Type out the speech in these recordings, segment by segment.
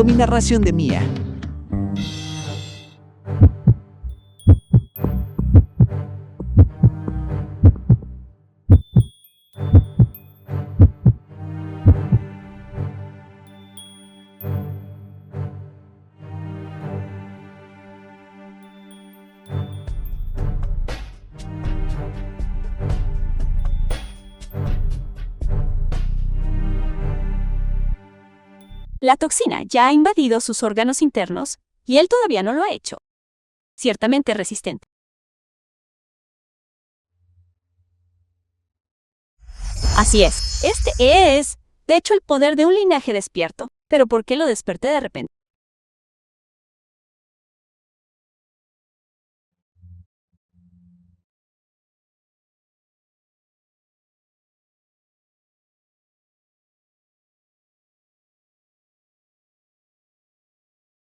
siendo mi narración de Mia. La toxina ya ha invadido sus órganos internos y él todavía no lo ha hecho. Ciertamente resistente. Así es, este es, de hecho, el poder de un linaje despierto. Pero ¿por qué lo desperté de repente?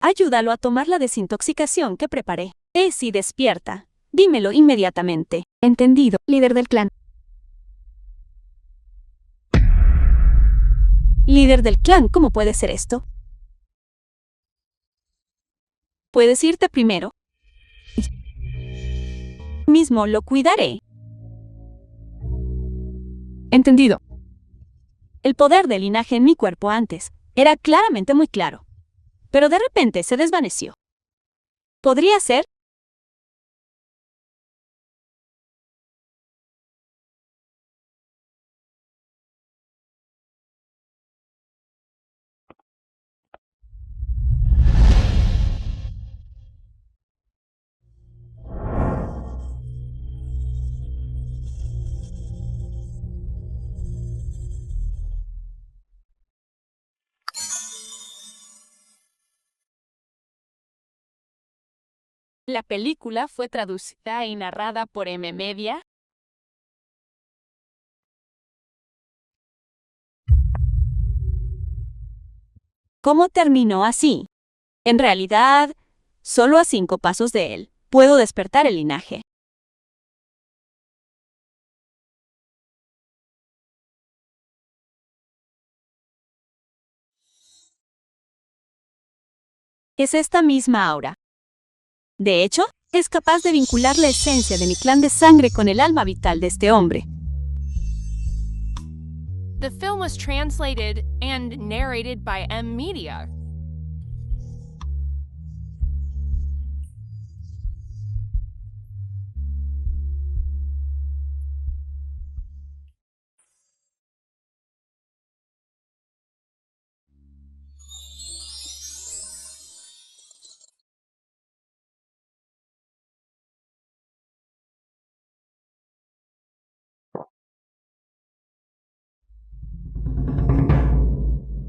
Ayúdalo a tomar la desintoxicación que preparé. Si despierta, dímelo inmediatamente. Entendido, líder del clan. Líder del clan, ¿cómo puede ser esto? Puedes irte primero. Mismo lo cuidaré. Entendido. El poder del linaje en mi cuerpo antes era claramente muy claro, pero de repente se desvaneció. ¿Podría ser? La película fue traducida y narrada por M-Media. ¿Cómo terminó así? En realidad, solo a 5 pasos de él, puedo despertar el linaje. Es esta misma aura. De hecho, es capaz de vincular la esencia de mi clan de sangre con el alma vital de este hombre. The film was translated and narrated by M-Media.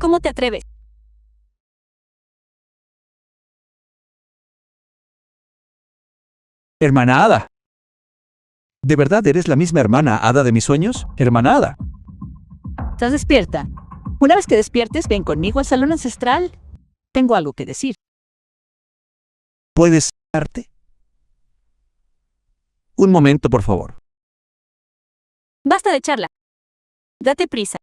¿Cómo te atreves? Hermana Hada. ¿De verdad eres la misma hermana Hada de mis sueños? Hermana Hada. ¿Estás despierta? Una vez que despiertes, ven conmigo al salón ancestral. Tengo algo que decir. ¿Puedes darte? Un momento, por favor. Basta de charla. Date prisa.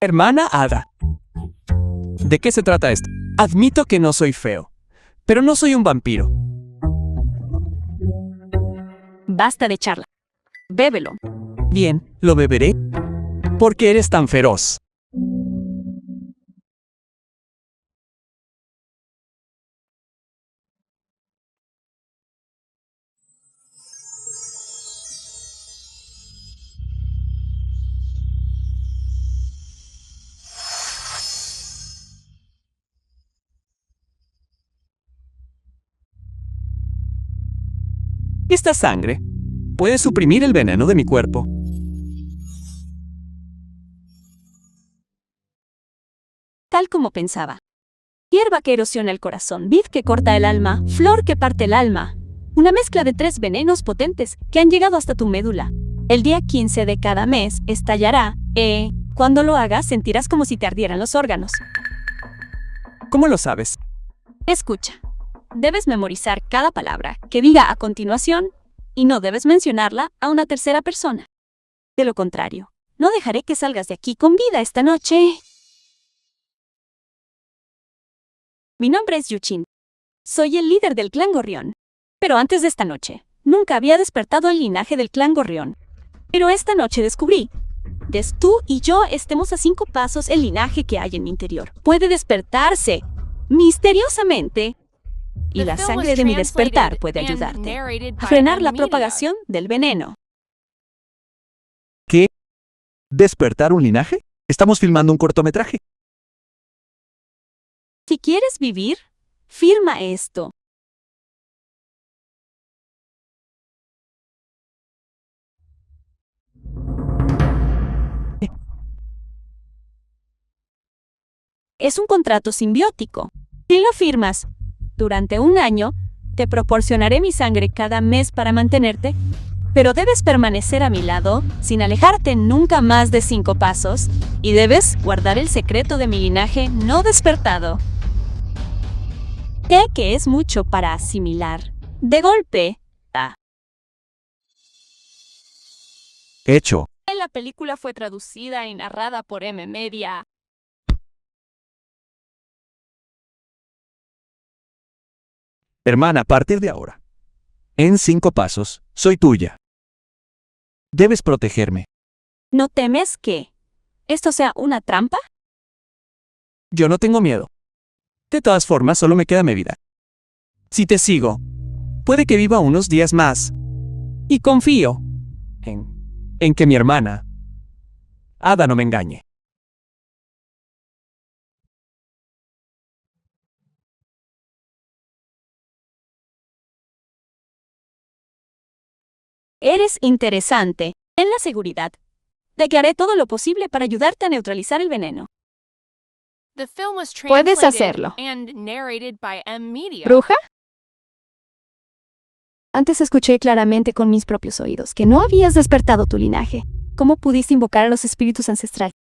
Hermana Hada. ¿De qué se trata esto? Admito que no soy feo, pero no soy un vampiro. Basta de charla. Bébelo. Bien, lo beberé. ¿Por qué eres tan feroz? Esta sangre puede suprimir el veneno de mi cuerpo. Tal como pensaba. Hierba que erosiona el corazón, vid que corta el alma, flor que parte el alma. Una mezcla de 3 venenos potentes que han llegado hasta tu médula. El día 15 de cada mes estallará, cuando lo hagas sentirás como si te ardieran los órganos. ¿Cómo lo sabes? Escucha. Debes memorizar cada palabra que diga a continuación y no debes mencionarla a una tercera persona. De lo contrario, no dejaré que salgas de aquí con vida esta noche. Mi nombre es Yuchin. Soy el líder del clan Gorrión. Pero antes de esta noche, nunca había despertado el linaje del clan Gorrión. Pero esta noche descubrí, tú y yo estemos a 5 pasos el linaje que hay en mi interior. Puede despertarse, misteriosamente. Y The la film sangre was de mi despertar translated puede and ayudarte narrated a by frenar la M-Media. propagación del veneno. ¿Qué? ¿Despertar un linaje? Estamos filmando un cortometraje. Si quieres vivir, firma esto. Es un contrato simbiótico. Si lo firmas, durante un año, te proporcionaré mi sangre cada mes para mantenerte, pero debes permanecer a mi lado, sin alejarte nunca más de 5 pasos, y debes guardar el secreto de mi linaje no despertado. Sé que es mucho para asimilar. De golpe, Hecho. La película fue traducida y narrada por M-Media. Hermana, a partir de ahora. En 5 pasos, soy tuya. Debes protegerme. ¿no temes que esto sea una trampa? Yo no tengo miedo. De todas formas, solo me queda mi vida. Si te sigo, puede que viva unos días más. Y confío en que mi hermana, Ada, no me engañe. Eres interesante. En la seguridad de que haré todo lo posible para ayudarte a neutralizar el veneno. The film was Puedes translated hacerlo. and narrated by M-Media. ¿Bruja? Antes escuché claramente con mis propios oídos que no habías despertado tu linaje. ¿Cómo pudiste invocar a los espíritus ancestrales?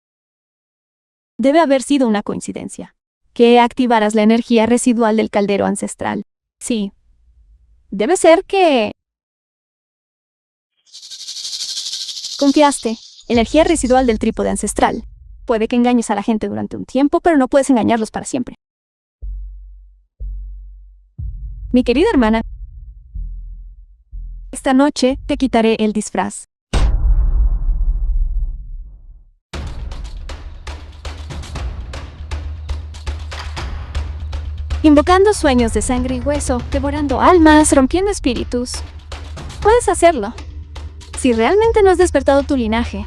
Debe haber sido una coincidencia. Que activaras la energía residual del caldero ancestral. Sí. Debe ser que confiaste. Energía residual del trípode ancestral. Puede que engañes a la gente durante un tiempo, pero no puedes engañarlos para siempre. Mi querida hermana, esta noche te quitaré el disfraz. Invocando sueños de sangre y hueso, devorando almas, rompiendo espíritus. Puedes hacerlo. Si realmente no has despertado tu linaje,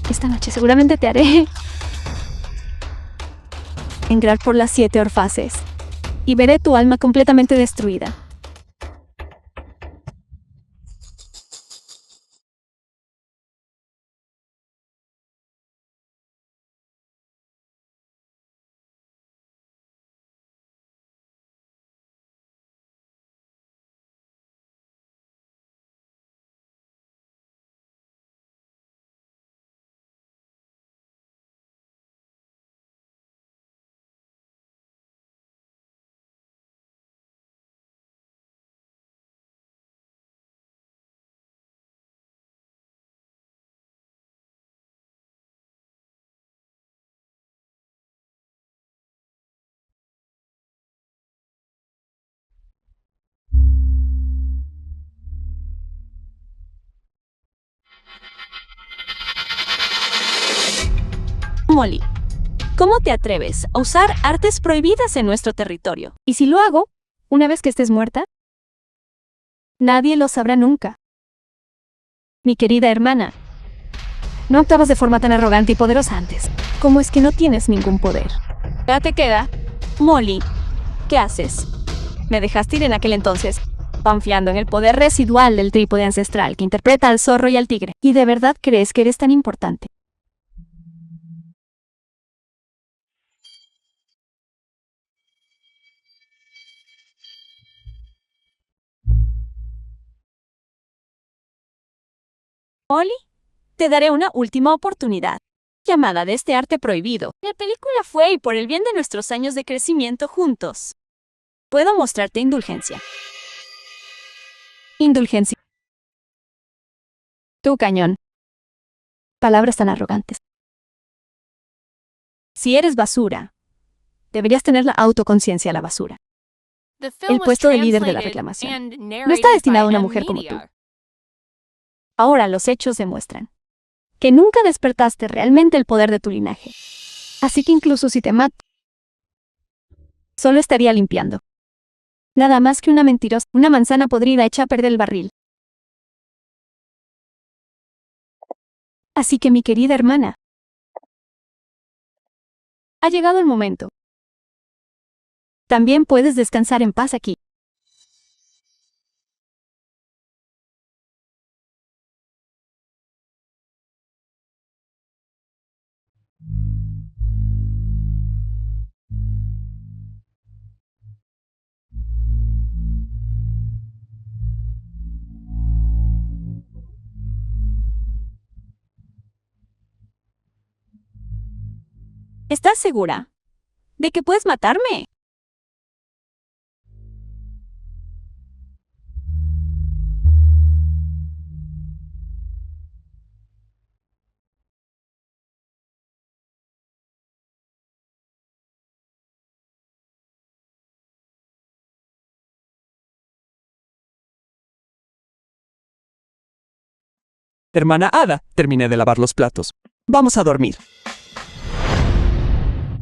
esta noche seguramente te haré entrar por las 7 orfaces y veré tu alma completamente destruida. Molly, ¿cómo te atreves a usar artes prohibidas en nuestro territorio? ¿Y si lo hago, una vez que estés muerta? Nadie lo sabrá nunca. Mi querida hermana, no actuabas de forma tan arrogante y poderosa antes. ¿Cómo es que no tienes ningún poder? Ya te queda. Molly, ¿qué haces? Me dejaste ir en aquel entonces, confiando en el poder residual del trípode ancestral que interpreta al zorro y al tigre. ¿Y de verdad crees que eres tan importante? Molly, te daré una última oportunidad. Llamada de este arte prohibido. La película fue y por el bien de nuestros años de crecimiento juntos. Puedo mostrarte indulgencia. Indulgencia. Tu cañón. Palabras tan arrogantes. Si eres basura, deberías tener la autoconciencia a la basura. El puesto de líder de la reclamación no está destinado a una mujer como tú. Ahora los hechos demuestran que nunca despertaste realmente el poder de tu linaje. Así que incluso si te mato, solo estaría limpiando. Nada más que una mentirosa, una manzana podrida hecha a perder el barril. Así que mi querida hermana, ha llegado el momento. También puedes descansar en paz aquí. ¿Estás segura de que puedes matarme? Hermana Ada, terminé de lavar los platos. Vamos a dormir.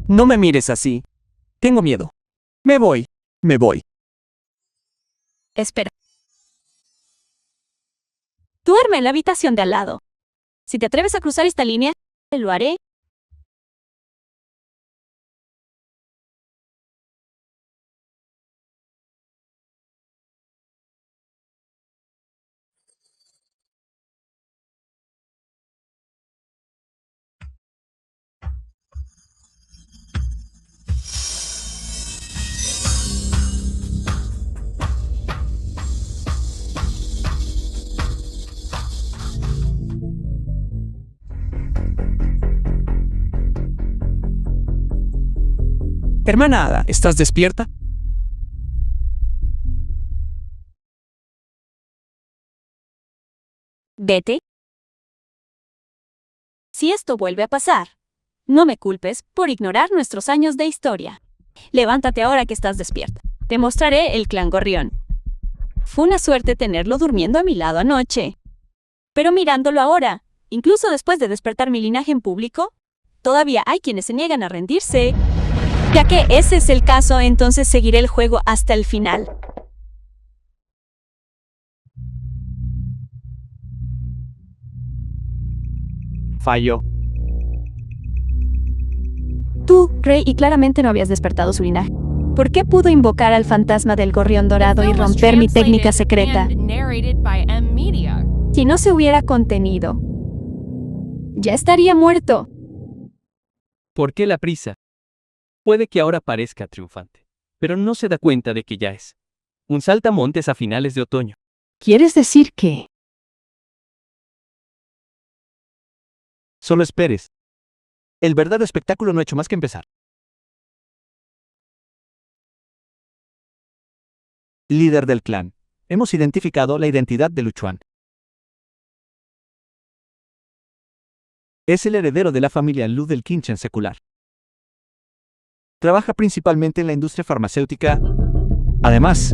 No me mires así. Tengo miedo. Me voy. Me voy. Espera. Duerme en la habitación de al lado. Si te atreves a cruzar esta línea, lo haré. Hermana Ada, ¿estás despierta? Vete. Si esto vuelve a pasar, no me culpes por ignorar nuestros años de historia. Levántate ahora que estás despierta. Te mostraré el clan Gorrión. Fue una suerte tenerlo durmiendo a mi lado anoche. Pero mirándolo ahora, incluso después de despertar mi linaje en público, todavía hay quienes se niegan a rendirse. Ya que ese es el caso, entonces seguiré el juego hasta el final. Falló. Tú, Rey, y claramente no habías despertado su linaje. ¿Por qué pudo invocar al fantasma del gorrión dorado y romper mi técnica secreta? Si no se hubiera contenido, ya estaría muerto. ¿Por qué la prisa? Puede que ahora parezca triunfante, pero no se da cuenta de que ya es un saltamontes a finales de otoño. ¿Quieres decir que? Solo esperes. El verdadero espectáculo no ha hecho más que empezar. Líder del clan. Hemos identificado la identidad de Luchuan. Es el heredero de la familia Lu del Quinchen secular. Trabaja principalmente en la industria farmacéutica. Además,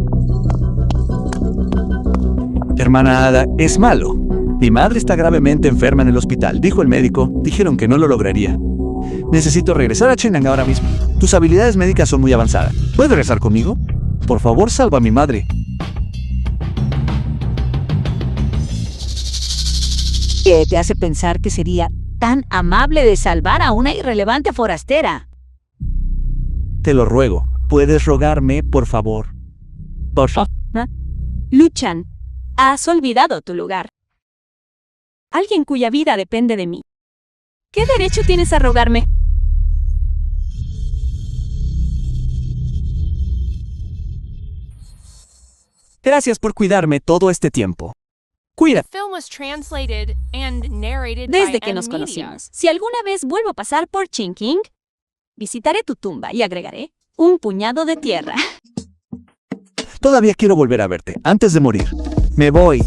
hermana Ada, es malo. Mi madre está gravemente enferma en el hospital, dijo el médico. Dijeron que no lo lograría. Necesito regresar a Chenang ahora mismo. Tus habilidades médicas son muy avanzadas. ¿Puedes regresar conmigo? Por favor, salva a mi madre. ¿Qué te hace pensar que sería tan amable de salvar a una irrelevante forastera? Te lo ruego. ¿Puedes rogarme, por favor? Por favor. Luchan, has olvidado tu lugar. Alguien cuya vida depende de mí. ¿Qué derecho tienes a rogarme? Gracias por cuidarme todo este tiempo. Cuida. The film was translated and narrated Desde by que nos M Media. conocimos, si alguna vez vuelvo a pasar por Chinking, visitaré tu tumba y agregaré un puñado de tierra. Todavía quiero volver a verte, antes de morir. Me voy.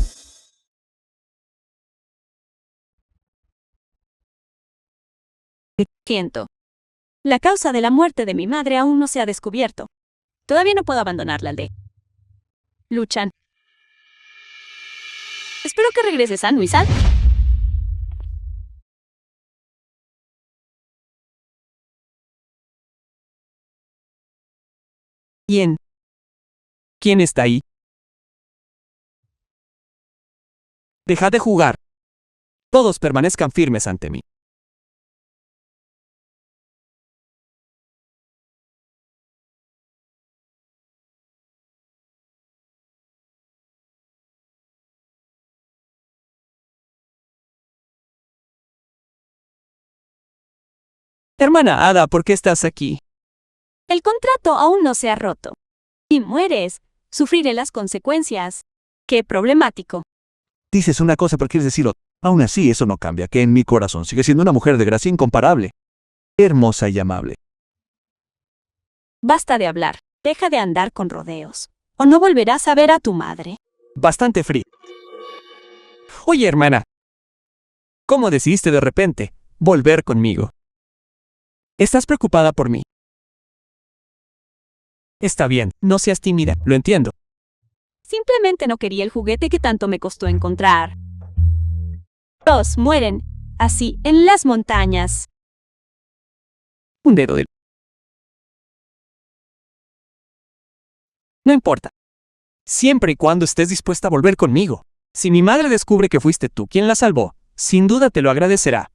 Siento. La causa de la muerte de mi madre aún no se ha descubierto. Todavía no puedo abandonar la aldea. Luchan. Espero que regreses sano y salvo. ¿Quién? ¿Quién está ahí? Dejad de jugar. Todos permanezcan firmes ante mí. Hermana Ada, ¿por qué estás aquí? El contrato aún no se ha roto. Si mueres, sufriré las consecuencias. Qué problemático. Dices una cosa pero quieres decir otra. Aún así, eso no cambia, que en mi corazón sigue siendo una mujer de gracia incomparable. Hermosa y amable. Basta de hablar. Deja de andar con rodeos. O no volverás a ver a tu madre. Bastante frío. Oye, hermana. ¿Cómo decidiste de repente volver conmigo? ¿Estás preocupada por mí? Está bien, no seas tímida, lo entiendo. Simplemente no quería el juguete que tanto me costó encontrar. Todos mueren, así, en las montañas. Un dedo del... No importa. Siempre y cuando estés dispuesta a volver conmigo. Si mi madre descubre que fuiste tú quien la salvó, sin duda te lo agradecerá.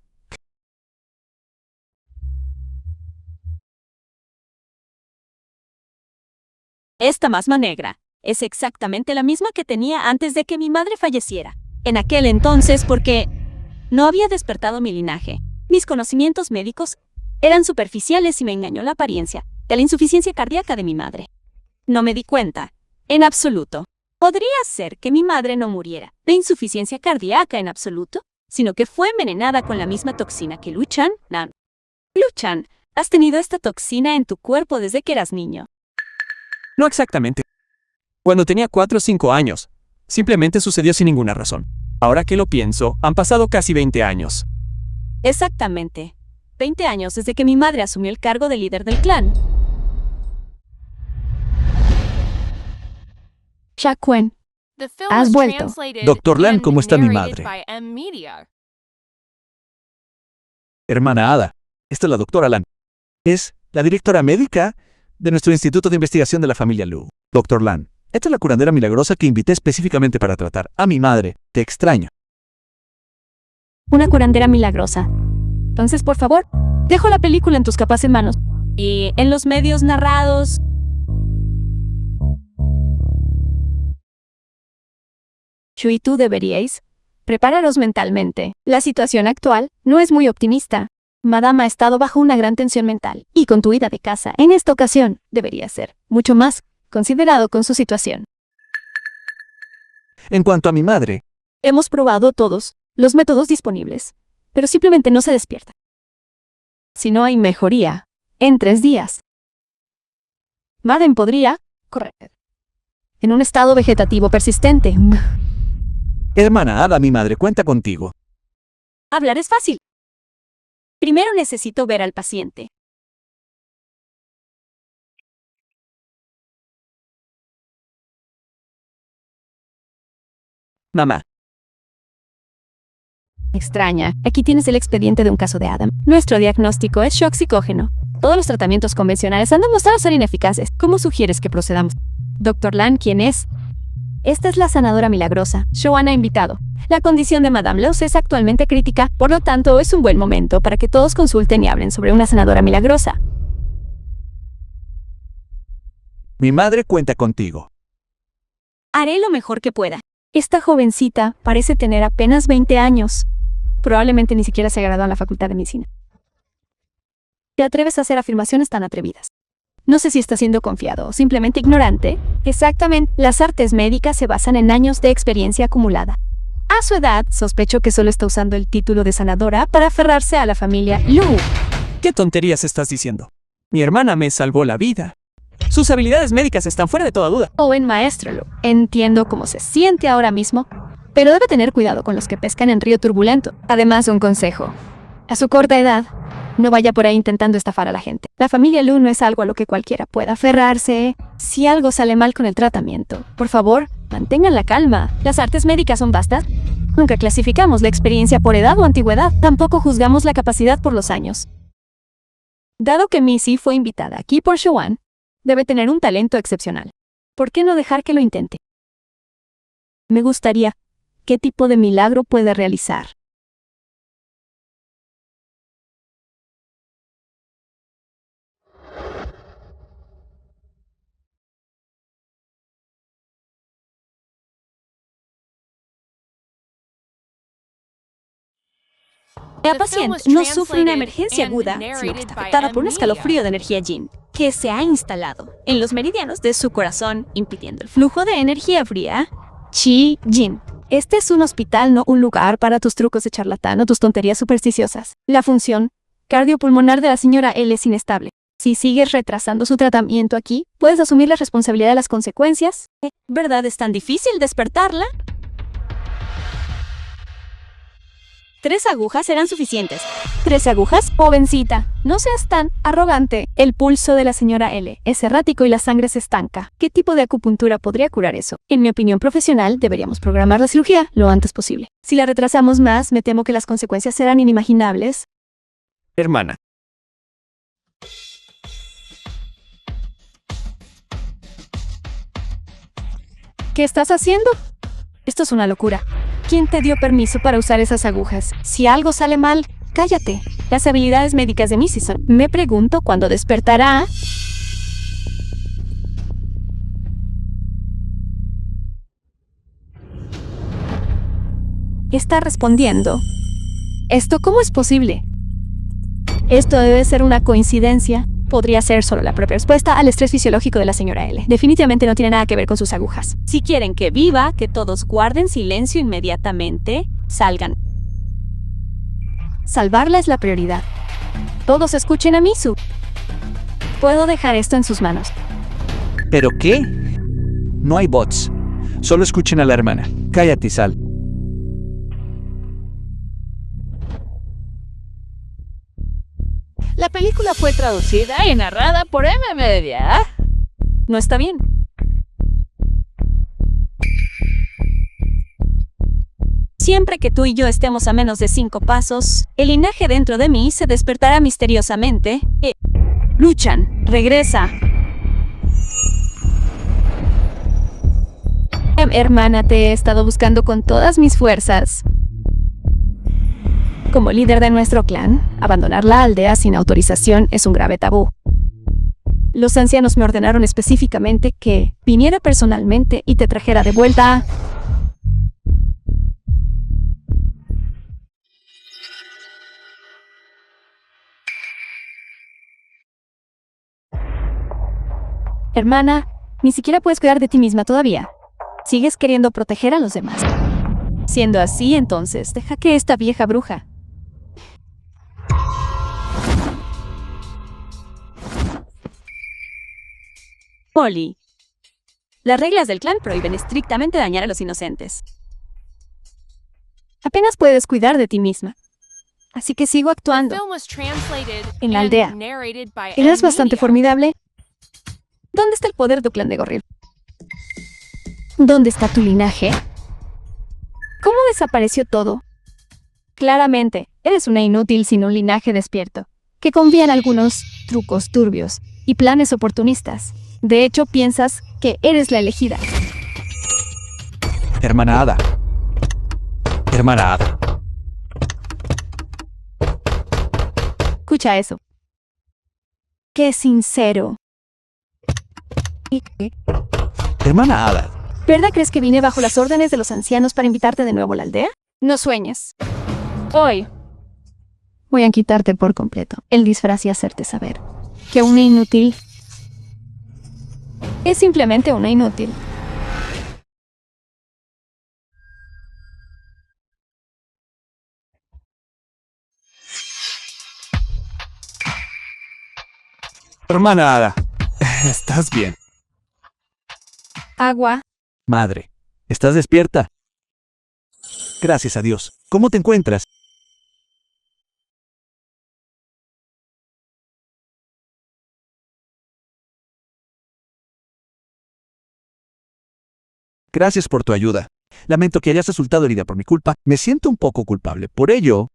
Esta masma negra es exactamente la misma que tenía antes de que mi madre falleciera. En aquel entonces, porque no había despertado mi linaje. Mis conocimientos médicos eran superficiales y me engañó la apariencia de la insuficiencia cardíaca de mi madre. No me di cuenta, en absoluto. Podría ser que mi madre no muriera de insuficiencia cardíaca en absoluto, sino que fue envenenada con la misma toxina que Luchan. Luchan, has tenido esta toxina en tu cuerpo desde que eras niño. No exactamente. Cuando tenía 4 o 5 años, simplemente sucedió sin ninguna razón. Ahora que lo pienso, han pasado casi 20 años. Exactamente. 20 años desde que mi madre asumió el cargo de líder del clan. Shaquen, The film Has was vuelto. translated Dr. Lan, and ¿cómo está mi narrated madre? by M Media. Hermana Ada, esta es la doctora Lan. Es la directora médica de nuestro Instituto de Investigación de la familia Lu. Dr. Lan, esta es la curandera milagrosa que invité específicamente para tratar a mi madre. Te extraño. una curandera milagrosa. Entonces, por favor, dejo la película en tus capaces manos. Y en los medios narrados... Shu y tú deberíais prepararos mentalmente. La situación actual no es muy optimista. Madame ha estado bajo una gran tensión mental, y con tu ida de casa, en esta ocasión, debería ser mucho más considerado con su situación. En cuanto a mi madre, Hemos probado todos los métodos disponibles, pero simplemente no se despierta. Si no hay mejoría, en 3 días, Madame podría correr en un estado vegetativo persistente. hermana Ada, mi madre cuenta contigo. Hablar es fácil. Primero necesito ver al paciente. Mamá, Extraña. Aquí tienes el expediente de un caso de Adam. Nuestro diagnóstico es shock psicógeno. Todos los tratamientos convencionales han demostrado ser ineficaces. ¿Cómo sugieres que procedamos? Dr. Lan, ¿quién es? Esta es la sanadora milagrosa. Shoan ha invitado. La condición de Madame Laus es actualmente crítica, por lo tanto es un buen momento para que todos consulten y hablen sobre una sanadora milagrosa. Mi madre cuenta contigo. Haré lo mejor que pueda. Esta jovencita parece tener apenas 20 años. Probablemente ni siquiera se ha graduado en la Facultad de Medicina. ¿Te atreves a hacer afirmaciones tan atrevidas? No sé si estás siendo confiado o simplemente ignorante. Exactamente, las artes médicas se basan en años de experiencia acumulada. A su edad, sospecho que solo está usando el título de sanadora para aferrarse a la familia Lu. ¿Qué tonterías estás diciendo? Mi hermana me salvó la vida. Sus habilidades médicas están fuera de toda duda. Owen Maestro Lu, entiendo cómo se siente ahora mismo, pero debe tener cuidado con los que pescan en río turbulento. Además, un consejo. A su corta edad, no vaya por ahí intentando estafar a la gente. La familia Lu no es algo a lo que cualquiera pueda aferrarse. Si algo sale mal con el tratamiento, por favor, mantengan la calma. Las artes médicas son vastas. Nunca clasificamos la experiencia por edad o antigüedad. Tampoco juzgamos la capacidad por los años. Dado que Missy fue invitada aquí por Showan, debe tener un talento excepcional. ¿Por qué no dejar que lo intente? Me gustaría. ¿Qué tipo de milagro puede realizar? La paciente no sufre una emergencia aguda, sino que está afectada por un escalofrío de energía Yin, que se ha instalado en los meridianos de su corazón, impidiendo el flujo de energía fría Qi Yin. Este es un hospital, no un lugar para tus trucos de charlatán o tus tonterías supersticiosas. La función cardiopulmonar de la señora L es inestable. Si sigues retrasando su tratamiento aquí, puedes asumir la responsabilidad de las consecuencias. ¿Verdad es tan difícil despertarla? 3 agujas serán suficientes. 3 agujas, jovencita. No seas tan arrogante. El pulso de la señora L es errático y la sangre se estanca. ¿Qué tipo de acupuntura podría curar eso? En mi opinión profesional, deberíamos programar la cirugía lo antes posible. Si la retrasamos más, me temo que las consecuencias serán inimaginables. Hermana. ¿Qué estás haciendo? Esto es una locura. ¿Quién te dio permiso para usar esas agujas? Si algo sale mal, cállate. Las habilidades médicas de Missy son. Me pregunto cuándo despertará. Está respondiendo. ¿Esto cómo es posible? Esto debe ser una coincidencia. Podría ser solo la propia respuesta al estrés fisiológico de la señora L. Definitivamente no tiene nada que ver con sus agujas. Si quieren que viva, que todos guarden silencio inmediatamente, salgan. Salvarla es la prioridad. Todos escuchen a Misu. Puedo dejar esto en sus manos. ¿Pero qué? No hay bots. Solo escuchen a la hermana. Cállate y sal. La película fue traducida y narrada por M-Media. No está bien. Siempre que tú y yo estemos a menos de 5 pasos, el linaje dentro de mí se despertará misteriosamente. Luchan, regresa. Hermana, te he estado buscando con todas mis fuerzas. Como líder de nuestro clan, abandonar la aldea sin autorización es un grave tabú. Los ancianos me ordenaron específicamente que viniera personalmente y te trajera de vuelta a... Hermana, ni siquiera puedes cuidar de ti misma todavía. Sigues queriendo proteger a los demás. Siendo así, entonces, deja que esta vieja bruja... Molly. Las reglas del clan prohíben estrictamente dañar a los inocentes. Apenas puedes cuidar de ti misma. Así que sigo actuando. En la aldea. Eres bastante formidable. ¿Dónde está el poder de tu clan de Gorril? ¿Dónde está tu linaje? ¿Cómo desapareció todo? Claramente, eres una inútil sin un linaje despierto, que confía en algunos trucos turbios y planes oportunistas. De hecho, piensas que eres la elegida. Hermana Ada. Hermana Ada. Escucha eso. Qué sincero. Hermana Ada. ¿Verdad crees que vine bajo las órdenes de los ancianos para invitarte de nuevo a la aldea? No sueñes. Hoy voy a quitarte por completo el disfraz y hacerte saber que una inútil es simplemente una inútil. Hermana Ada, ¿estás bien? Agua. Madre, ¿estás despierta? Gracias a Dios. ¿Cómo te encuentras? Gracias por tu ayuda. Lamento que hayas resultado herida por mi culpa. Me siento un poco culpable. Por ello...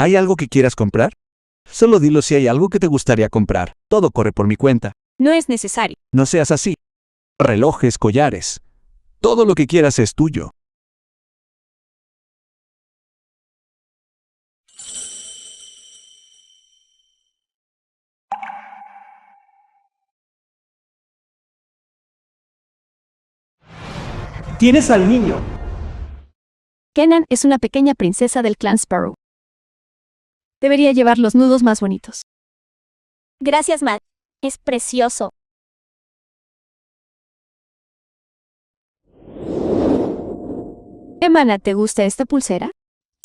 ¿Hay algo que quieras comprar? Solo dilo si hay algo que te gustaría comprar. Todo corre por mi cuenta. No es necesario. No seas así. Relojes, collares. Todo lo que quieras es tuyo. Tienes al niño. Kenan es una pequeña princesa del clan Sparrow. Debería llevar los nudos más bonitos. Gracias, Matt. Es precioso. Emana, ¿te gusta esta pulsera?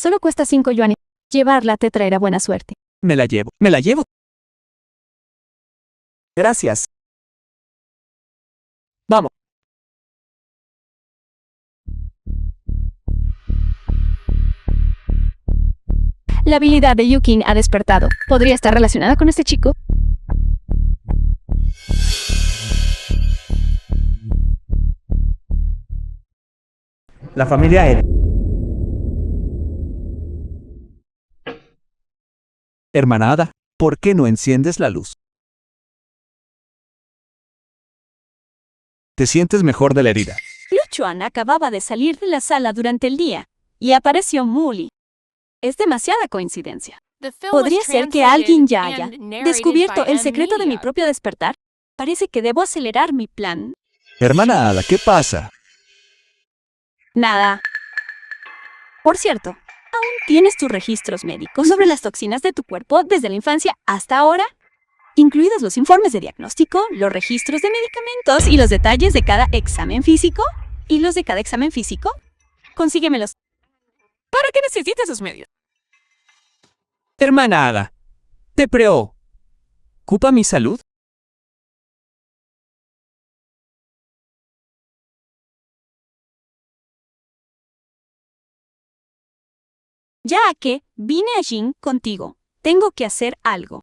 Solo cuesta 5 yuanes. Llevarla te traerá buena suerte. Me la llevo. Me la llevo. Gracias. Vamos. La habilidad de Yukin ha despertado. ¿Podría estar relacionada con este chico? La familia L. Hermana Ada, ¿por qué no enciendes la luz? ¿Te sientes mejor de la herida? Luchuan acababa de salir de la sala durante el día y apareció Mully. Es demasiada coincidencia. The film was ¿Podría ser que translated alguien ya haya and narrated descubierto by el M secreto de mi Media. propio despertar? Parece que debo acelerar mi plan. Hermana Ada, ¿qué pasa? Nada. Por cierto, ¿aún tienes tus registros médicos sobre las toxinas de tu cuerpo desde la infancia hasta ahora? Incluidos los informes de diagnóstico, los registros de medicamentos y los detalles de cada examen físico. ¿Y los de cada examen físico? Consíguemelos. ¿Para qué necesitas esos medios? Hermana Ada, ¿te preocupa mi salud? Ya que vine a Jin contigo, tengo que hacer algo.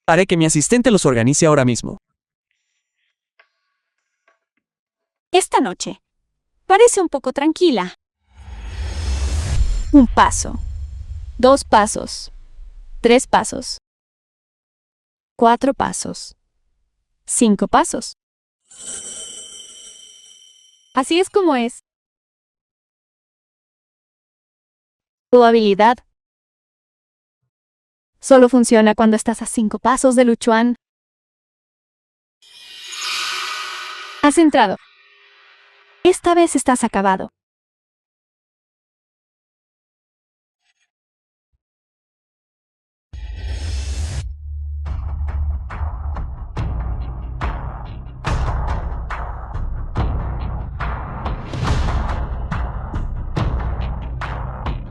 Haré que mi asistente los organice ahora mismo. Esta noche parece un poco tranquila. Un paso, 2 pasos, 3 pasos, 4 pasos, 5 pasos. Así es como es. Tu habilidad solo funciona cuando estás a 5 pasos de Luchuan. Has entrado. Esta vez estás acabado.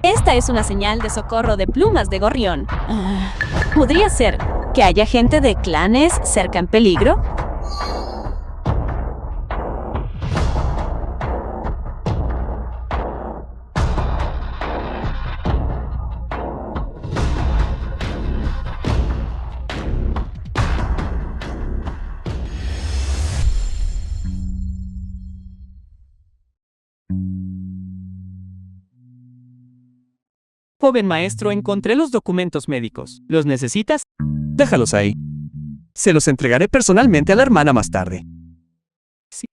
Esta es una señal de socorro de plumas de gorrión. ¿Podría ser que haya gente de clanes cerca en peligro? Joven maestro, encontré los documentos médicos. ¿Los necesitas? Déjalos ahí. Se los entregaré personalmente a la hermana más tarde. Sí.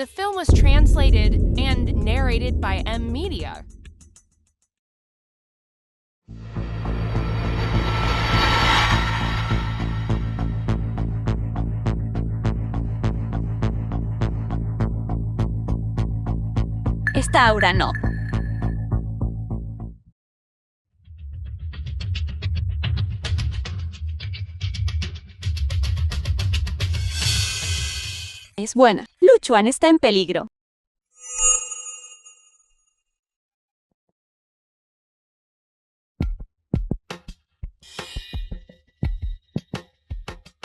The film was translated and narrated by M Media. Esta aura no. Es buena. Luchuan está en peligro.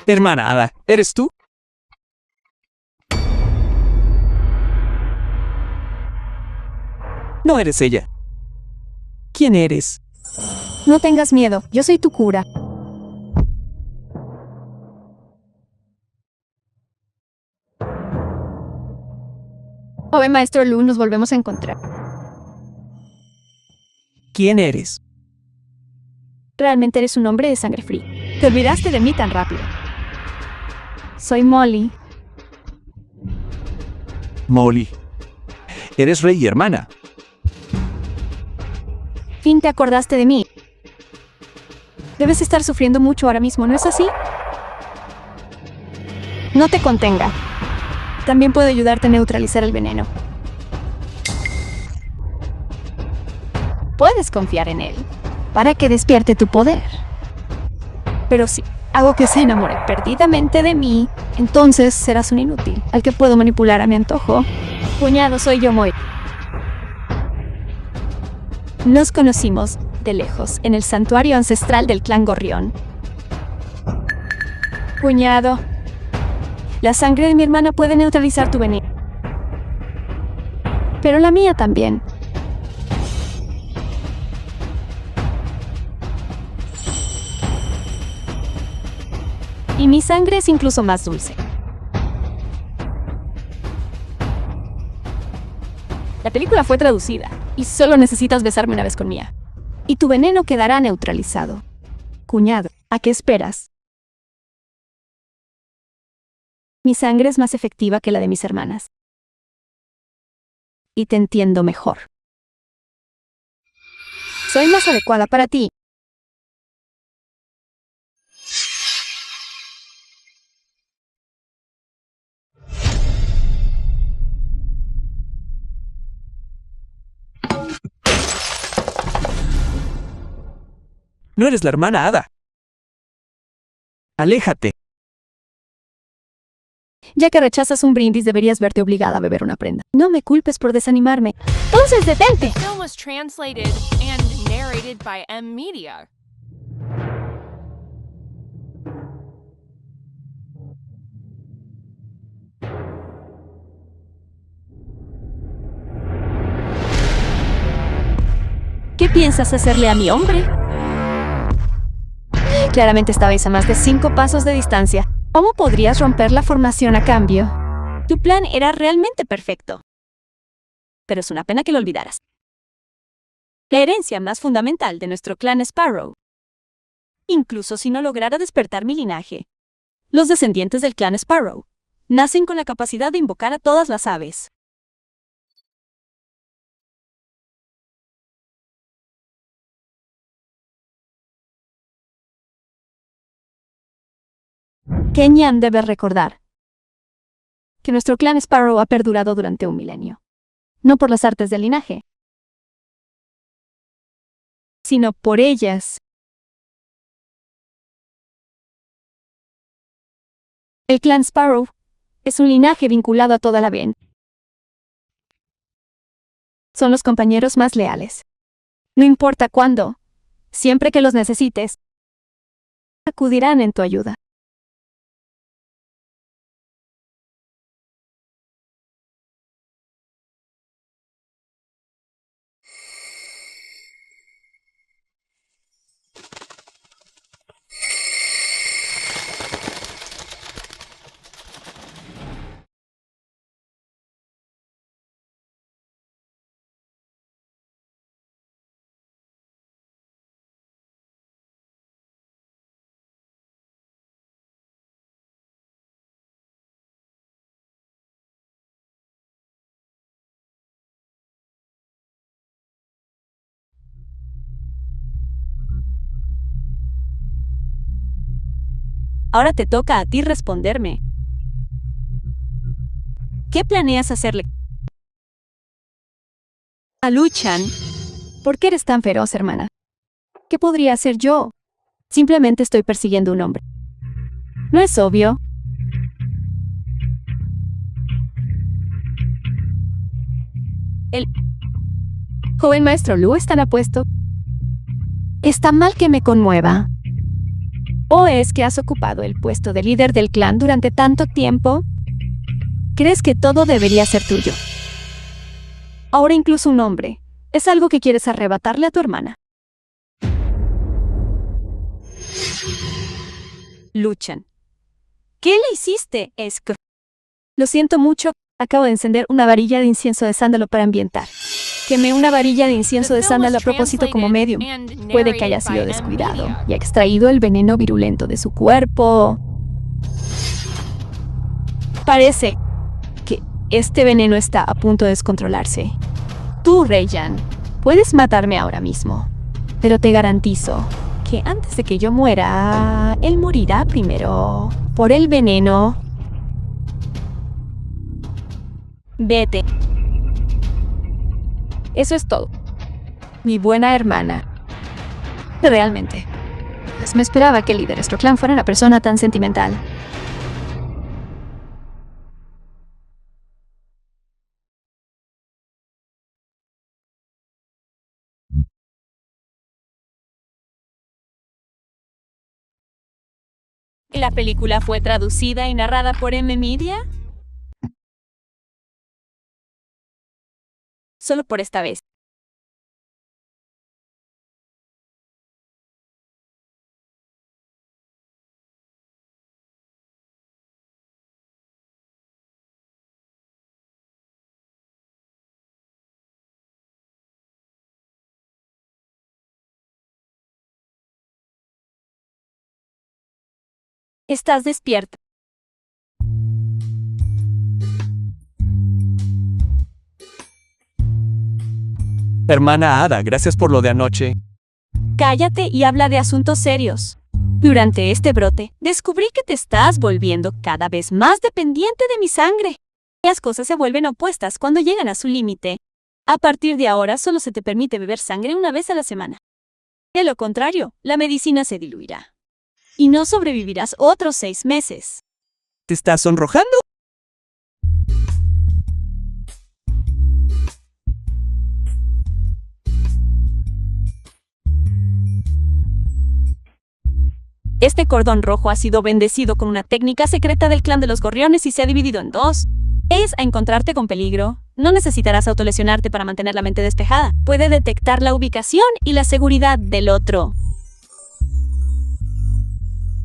Hermana Ada, ¿eres tú? No eres ella. ¿Quién eres? No tengas miedo, yo soy tu cura. Joven maestro Lu, nos volvemos a encontrar. ¿Quién eres? Realmente eres un hombre de sangre fría. Te olvidaste de mí tan rápido. Soy Molly. Molly. Eres rey y hermana. Fin te acordaste de mí. Debes estar sufriendo mucho ahora mismo, ¿no es así? No te contenga. También puedo ayudarte a neutralizar el veneno. Puedes confiar en él para que despierte tu poder. Pero si hago que se enamore perdidamente de mí, entonces serás un inútil al que puedo manipular a mi antojo. Cuñado, soy yo, Moy. Nos conocimos de lejos en el santuario ancestral del clan Gorrión. Cuñado, la sangre de mi hermana puede neutralizar tu veneno. Pero la mía también. Y mi sangre es incluso más dulce. La película fue traducida y solo necesitas besarme una vez con Mía. Y tu veneno quedará neutralizado. Cuñado, ¿a qué esperas? Mi sangre es más efectiva que la de mis hermanas. Y te entiendo mejor. Soy más adecuada para ti. No eres la hermana Ada. Aléjate. Ya que rechazas un brindis, deberías verte obligada a beber una prenda. No me culpes por desanimarme. Entonces, detente. The film was translated and narrated by M Media. ¿Qué piensas hacerle a mi hombre? Claramente estabais a más de 5 pasos de distancia. ¿Cómo podrías romper la formación a cambio? Tu plan era realmente perfecto. Pero es una pena que lo olvidaras. La herencia más fundamental de nuestro clan Sparrow. Incluso si no lograra despertar mi linaje. Los descendientes del clan Sparrow nacen con la capacidad de invocar a todas las aves. Kenyan debe recordar que nuestro clan Sparrow ha perdurado durante 1 milenio. No por las artes del linaje, sino por ellas. El clan Sparrow es un linaje vinculado a toda la Ven. Son los compañeros más leales. No importa cuándo, siempre que los necesites, acudirán en tu ayuda. Ahora te toca a ti responderme. ¿Qué planeas hacerle a Luchan? ¿Por qué eres tan feroz, hermana? ¿Qué podría hacer yo? Simplemente estoy persiguiendo un hombre. ¿No es obvio? El joven maestro Lu estará apuesto. Está mal que me conmueva. ¿O es que has ocupado el puesto de líder del clan durante tanto tiempo? ¿Crees que todo debería ser tuyo? Ahora incluso un hombre. Es algo que quieres arrebatarle a tu hermana. Luchan. ¿Qué le hiciste, Esk? Lo siento mucho. Acabo de encender una varilla de incienso de sándalo para ambientar. Quemé una varilla de incienso de sándalo a propósito como medium. Puede que haya sido descuidado y ha extraído el veneno virulento de su cuerpo. Parece que este veneno está a punto de descontrolarse. Tú, Reiyan, puedes matarme ahora mismo, pero te garantizo que antes de que yo muera, él morirá primero por el veneno. Vete. Eso es todo. Mi buena hermana. Realmente. Pues me esperaba que el líder de nuestro clan fuera una persona tan sentimental. ¿La película fue traducida y narrada por M-Media? Solo por esta vez. Estás despierta. Hermana Ada, gracias por lo de anoche. Cállate y habla de asuntos serios. Durante este brote, descubrí que te estás volviendo cada vez más dependiente de mi sangre. Las cosas se vuelven opuestas cuando llegan a su límite. A partir de ahora, solo se te permite beber sangre una vez a la semana. De lo contrario, la medicina se diluirá. Y no sobrevivirás otros 6 meses. ¿Te estás sonrojando? Este cordón rojo ha sido bendecido con una técnica secreta del clan de los gorriones y se ha dividido en 2. Es a encontrarte con peligro. No necesitarás autolesionarte para mantener la mente despejada. Puede detectar la ubicación y la seguridad del otro.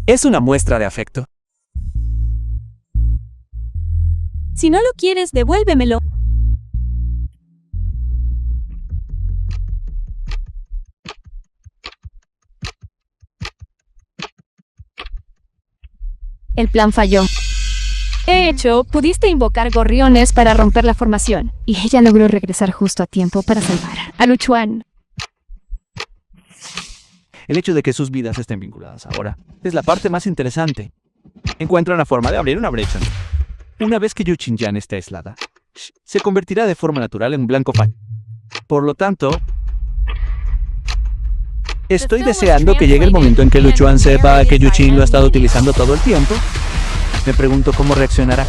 Es una muestra de afecto. Si no lo quieres, devuélvemelo. El plan falló. De hecho, pudiste invocar gorriones para romper la formación, y ella logró regresar justo a tiempo para salvar a Luchuan. El hecho de que sus vidas estén vinculadas ahora es la parte más interesante. Encuentra una forma de abrir una brecha. Una vez que Yu Xinyan esté aislada, se convertirá de forma natural en un blanco fácil. Por lo tanto, estoy deseando que llegue el momento en que Luchuan sepa que Yu Xin lo ha estado utilizando todo el tiempo. Me pregunto cómo reaccionará.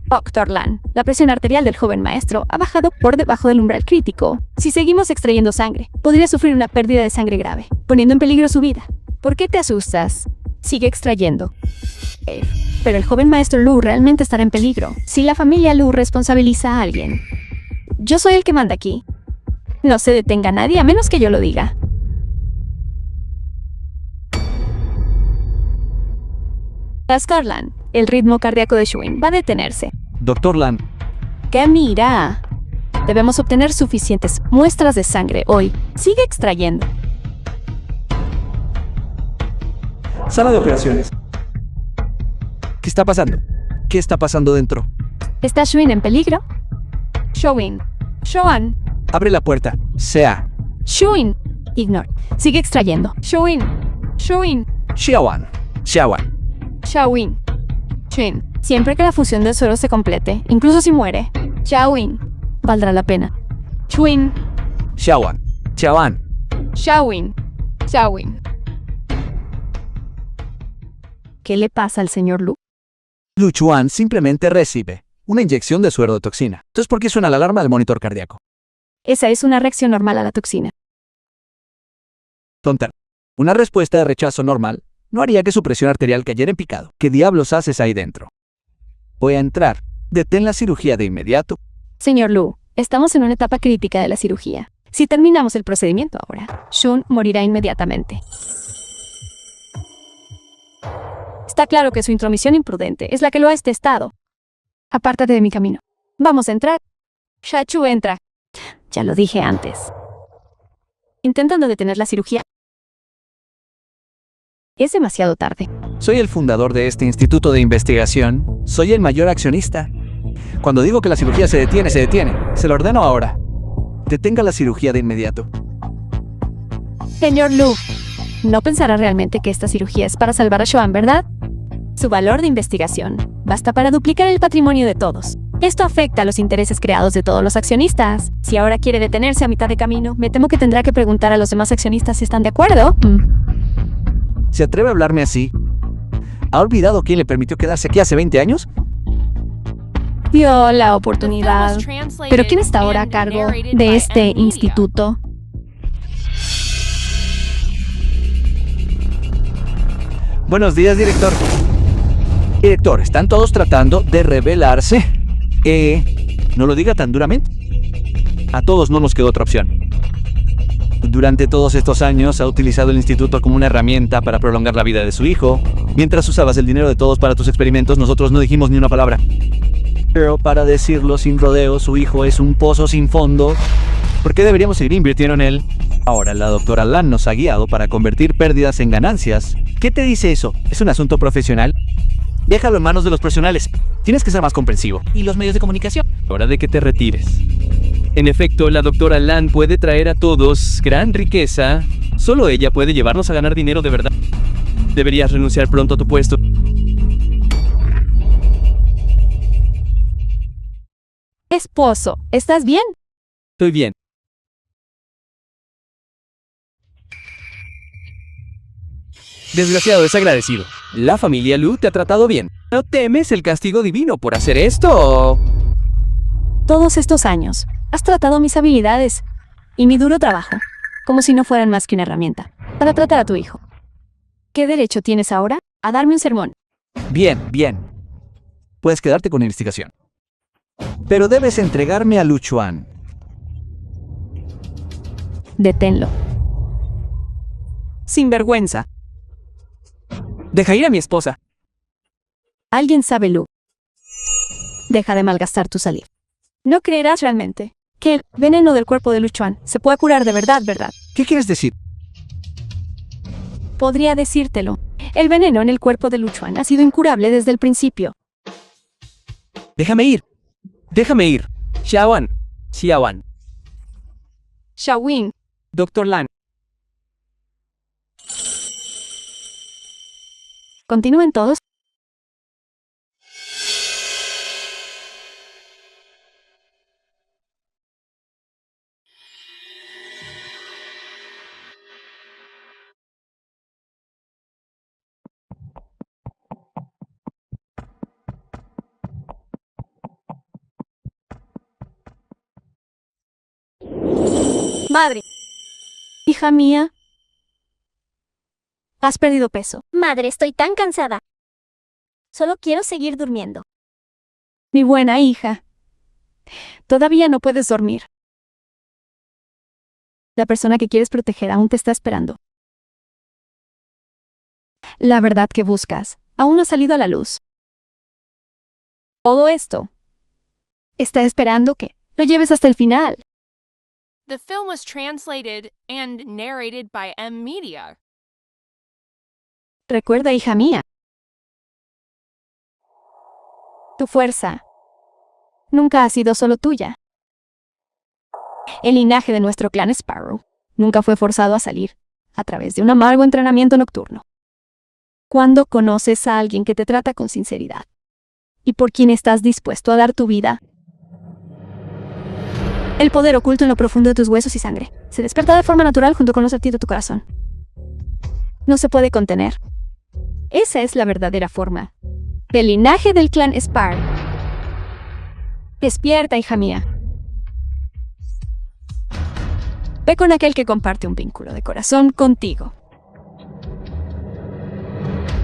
Octorlan, la presión arterial del joven maestro ha bajado por debajo del umbral crítico. Si seguimos extrayendo sangre, podría sufrir una pérdida de sangre grave, poniendo en peligro su vida. ¿Por qué te asustas? Sigue extrayendo. Pero el joven maestro Lu realmente estará en peligro si la familia Lu responsabiliza a alguien. Yo soy el que manda aquí. No se detenga a nadie a menos que yo lo diga. Ascarlan, el ritmo cardíaco de Shuin va a detenerse. Dr. Lan, ¿Qué mira? Debemos obtener suficientes muestras de sangre hoy. Sigue extrayendo. Sala de operaciones. ¿Qué está pasando? ¿Qué está pasando dentro? ¿Está Shuin en peligro? Showin. Shoan. Abre la puerta. Sea. Shuin. Ignore. Sigue extrayendo. Shuin. Shuin. Xiaowan. Xiaowan. Shawin. Shin. Siempre que la fusión del suero se complete, incluso si muere. Shawin. Valdrá la pena. Shuin. Xiaowan. Xiaowan. Shawin. Shawin. ¿Qué le pasa al señor Lu? Lu Chuan simplemente recibe una inyección de suero de toxina. Entonces, ¿por qué suena la alarma del monitor cardíaco? Esa es una reacción normal a la toxina. Tonta. Una respuesta de rechazo normal no haría que su presión arterial cayera en picado. ¿Qué diablos haces ahí dentro? Voy a entrar. Detén la cirugía de inmediato. Señor Lu, estamos en una etapa crítica de la cirugía. Si terminamos el procedimiento ahora, Shun morirá inmediatamente. Está claro que su intromisión imprudente es la que lo ha estado. Apártate de mi camino. Vamos a entrar. Shachu entra. Ya lo dije antes. Intentando detener la cirugía. Es demasiado tarde. Soy el fundador de este instituto de investigación. Soy el mayor accionista. Cuando digo que la cirugía se detiene, se detiene. Se lo ordeno ahora. Detenga la cirugía de inmediato. Señor Lu, no pensará realmente que esta cirugía es para salvar a Shoan, ¿verdad? Su valor de investigación basta para duplicar el patrimonio de todos. Esto afecta a los intereses creados de todos los accionistas. Si ahora quiere detenerse a mitad de camino, me temo que tendrá que preguntar a los demás accionistas si están de acuerdo. ¿Se atreve a hablarme así? ¿Ha olvidado quién le permitió quedarse aquí hace 20 años? Dio la oportunidad. Pero ¿quién está ahora a cargo de este instituto? Buenos días, director. Director, están todos tratando de rebelarse. No lo diga tan duramente. A todos no nos quedó otra opción. Durante todos estos años ha utilizado el instituto como una herramienta para prolongar la vida de su hijo. Mientras usabas el dinero de todos para tus experimentos, nosotros no dijimos ni una palabra. Pero para decirlo sin rodeo, su hijo es un pozo sin fondo. ¿Por qué deberíamos seguir invirtiendo en él? Ahora la doctora Lan nos ha guiado para convertir pérdidas en ganancias. ¿Qué te dice eso? ¿Es un asunto profesional? Déjalo en manos de los profesionales. Tienes que ser más comprensivo. ¿Y los medios de comunicación? Hora de que te retires. En efecto, la doctora Lan puede traer a todos gran riqueza. Solo ella puede llevarnos a ganar dinero de verdad. Deberías renunciar pronto a tu puesto. Esposo, ¿estás bien? Estoy bien. Desgraciado desagradecido. La familia Lu te ha tratado bien. ¿No temes el castigo divino por hacer esto? Todos estos años, has tratado mis habilidades y mi duro trabajo como si no fueran más que una herramienta para tratar a tu hijo. ¿Qué derecho tienes ahora a darme un sermón? Bien, bien. Puedes quedarte con la investigación. Pero debes entregarme a Lu Chuan. Deténlo. Sinvergüenza. Deja ir a mi esposa. Alguien sabe, Lu. Deja de malgastar tu saliva. No creerás realmente que el veneno del cuerpo de Lu Chuan se pueda curar de verdad, ¿verdad? ¿Qué quieres decir? Podría decírtelo. El veneno en el cuerpo de Lu Chuan ha sido incurable desde el principio. Déjame ir. Déjame ir. Xiaowan. Xiaowan. Shawin. Doctor Lan. ¿Continúen todos? Madre. Hija mía. Has perdido peso. Madre, estoy tan cansada. Solo quiero seguir durmiendo. Mi buena hija. Todavía no puedes dormir. La persona que quieres proteger aún te está esperando. La verdad que buscas aún no ha salido a la luz. Todo esto está esperando que lo lleves hasta el final. The film was translated and narrated by M Media. Recuerda, hija mía. Tu fuerza nunca ha sido solo tuya. El linaje de nuestro clan Sparrow nunca fue forzado a salir a través de un amargo entrenamiento nocturno. Cuando conoces a alguien que te trata con sinceridad y por quien estás dispuesto a dar tu vida, el poder oculto en lo profundo de tus huesos y sangre se despierta de forma natural junto con los latidos de tu corazón. No se puede contener. Esa es la verdadera forma del linaje del clan Sparrow. Despierta, hija mía. Ve con aquel que comparte un vínculo de corazón contigo.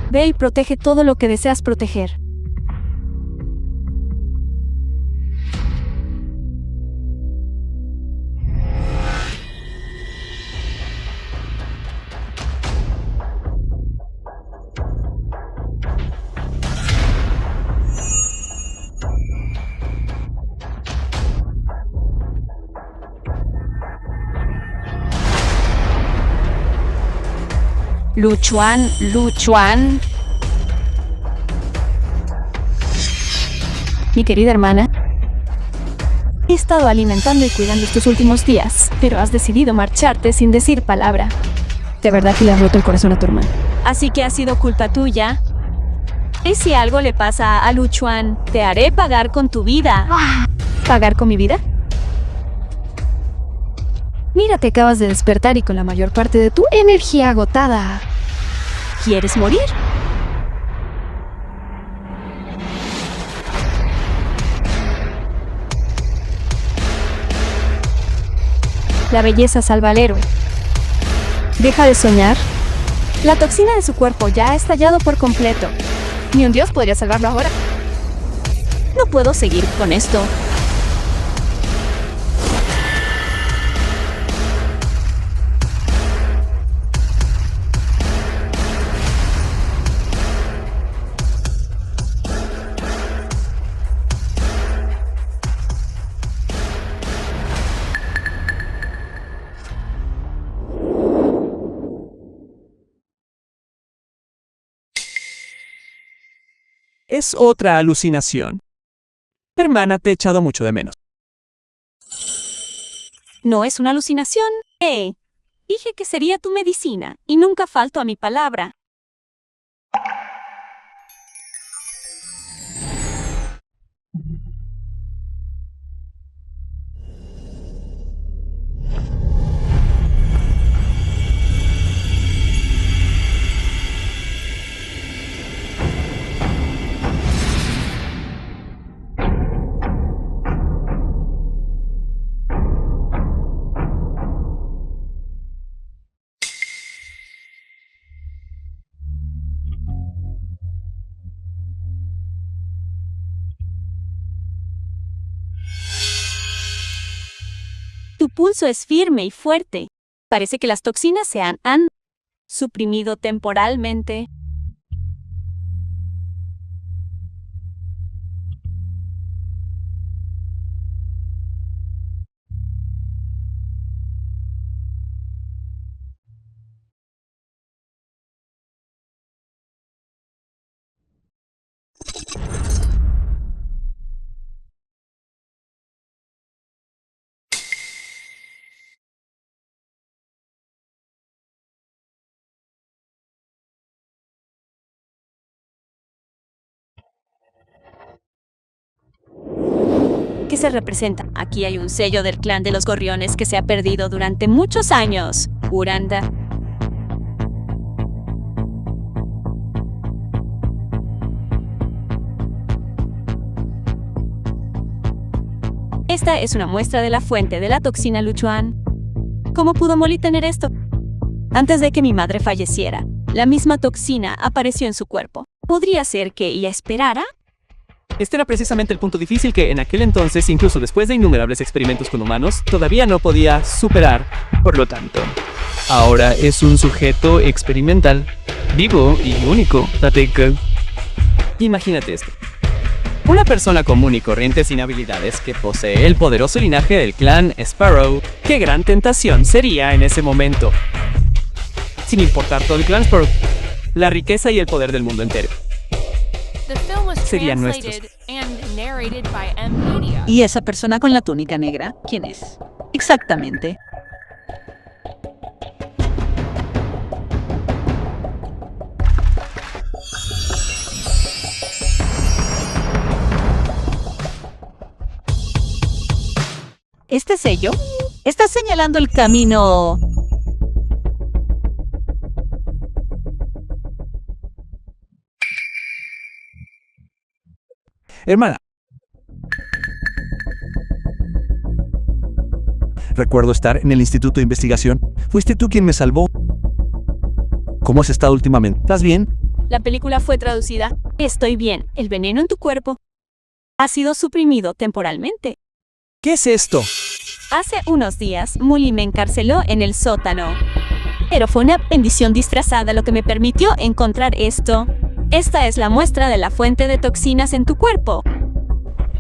Ve y protege todo lo que deseas proteger. Luchuan. Mi querida hermana, he estado alimentando y cuidando estos últimos días, pero has decidido marcharte sin decir palabra. De verdad que le has roto el corazón a tu hermano. Así que ha sido culpa tuya. Y si algo le pasa a Luchuan, te haré pagar con tu vida. ¿Pagar con mi vida? Mira, te acabas de despertar y con la mayor parte de tu energía agotada. ¿Quieres morir? La belleza salva al héroe. Deja de soñar. La toxina de su cuerpo ya ha estallado por completo. Ni un dios podría salvarlo ahora. No puedo seguir con esto. Es otra alucinación. Hermana, te he echado mucho de menos. No es una alucinación. Dije que sería tu medicina y nunca falto a mi palabra. Tu pulso es firme y fuerte. Parece que las toxinas se han suprimido temporalmente. ¿Qué se representa? Aquí hay un sello del clan de los gorriones que se ha perdido durante muchos años. Uranda. Esta es una muestra de la fuente de la toxina Luchuan. ¿Cómo pudo Molly tener esto? Antes de que mi madre falleciera, la misma toxina apareció en su cuerpo. ¿Podría ser que ella esperara? Este era precisamente el punto difícil que en aquel entonces, incluso después de innumerables experimentos con humanos, todavía no podía superar. Por lo tanto, ahora es un sujeto experimental, vivo y único. Imagínate esto. Una persona común y corriente sin habilidades que posee el poderoso linaje del clan Sparrow. ¡Qué gran tentación sería en ese momento! Sin importar todo el clan Sparrow. la riqueza y el poder del mundo entero. The film was Serían translated and narrated by M Media. ¿Y esa persona con la túnica negra? ¿Quién es? Exactamente. Este sello está señalando el camino. Hermana. Recuerdo estar en el Instituto de Investigación. Fuiste tú quien me salvó. ¿Cómo has estado últimamente? ¿Estás bien? La película fue traducida. Estoy bien. El veneno en tu cuerpo ha sido suprimido temporalmente. ¿Qué es esto? Hace unos días, Molly me encarceló en el sótano. Pero fue una bendición disfrazada lo que me permitió encontrar esto. Esta es la muestra de la fuente de toxinas en tu cuerpo.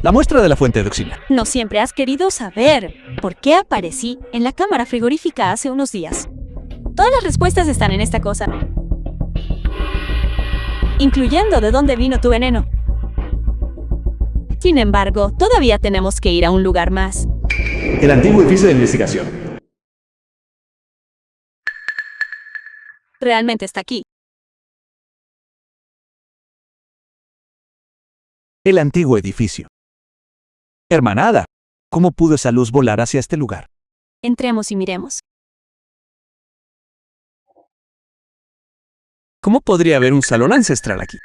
La muestra de la fuente de toxina. No siempre has querido saber por qué aparecí en la cámara frigorífica hace unos días. Todas las respuestas están en esta cosa, incluyendo de dónde vino tu veneno. Sin embargo, todavía tenemos que ir a un lugar más. El antiguo edificio de investigación. Realmente está aquí. El antiguo edificio. Hermanada, ¿cómo pudo esa luz volar hacia este lugar? Entremos y miremos. ¿Cómo podría haber un salón ancestral aquí?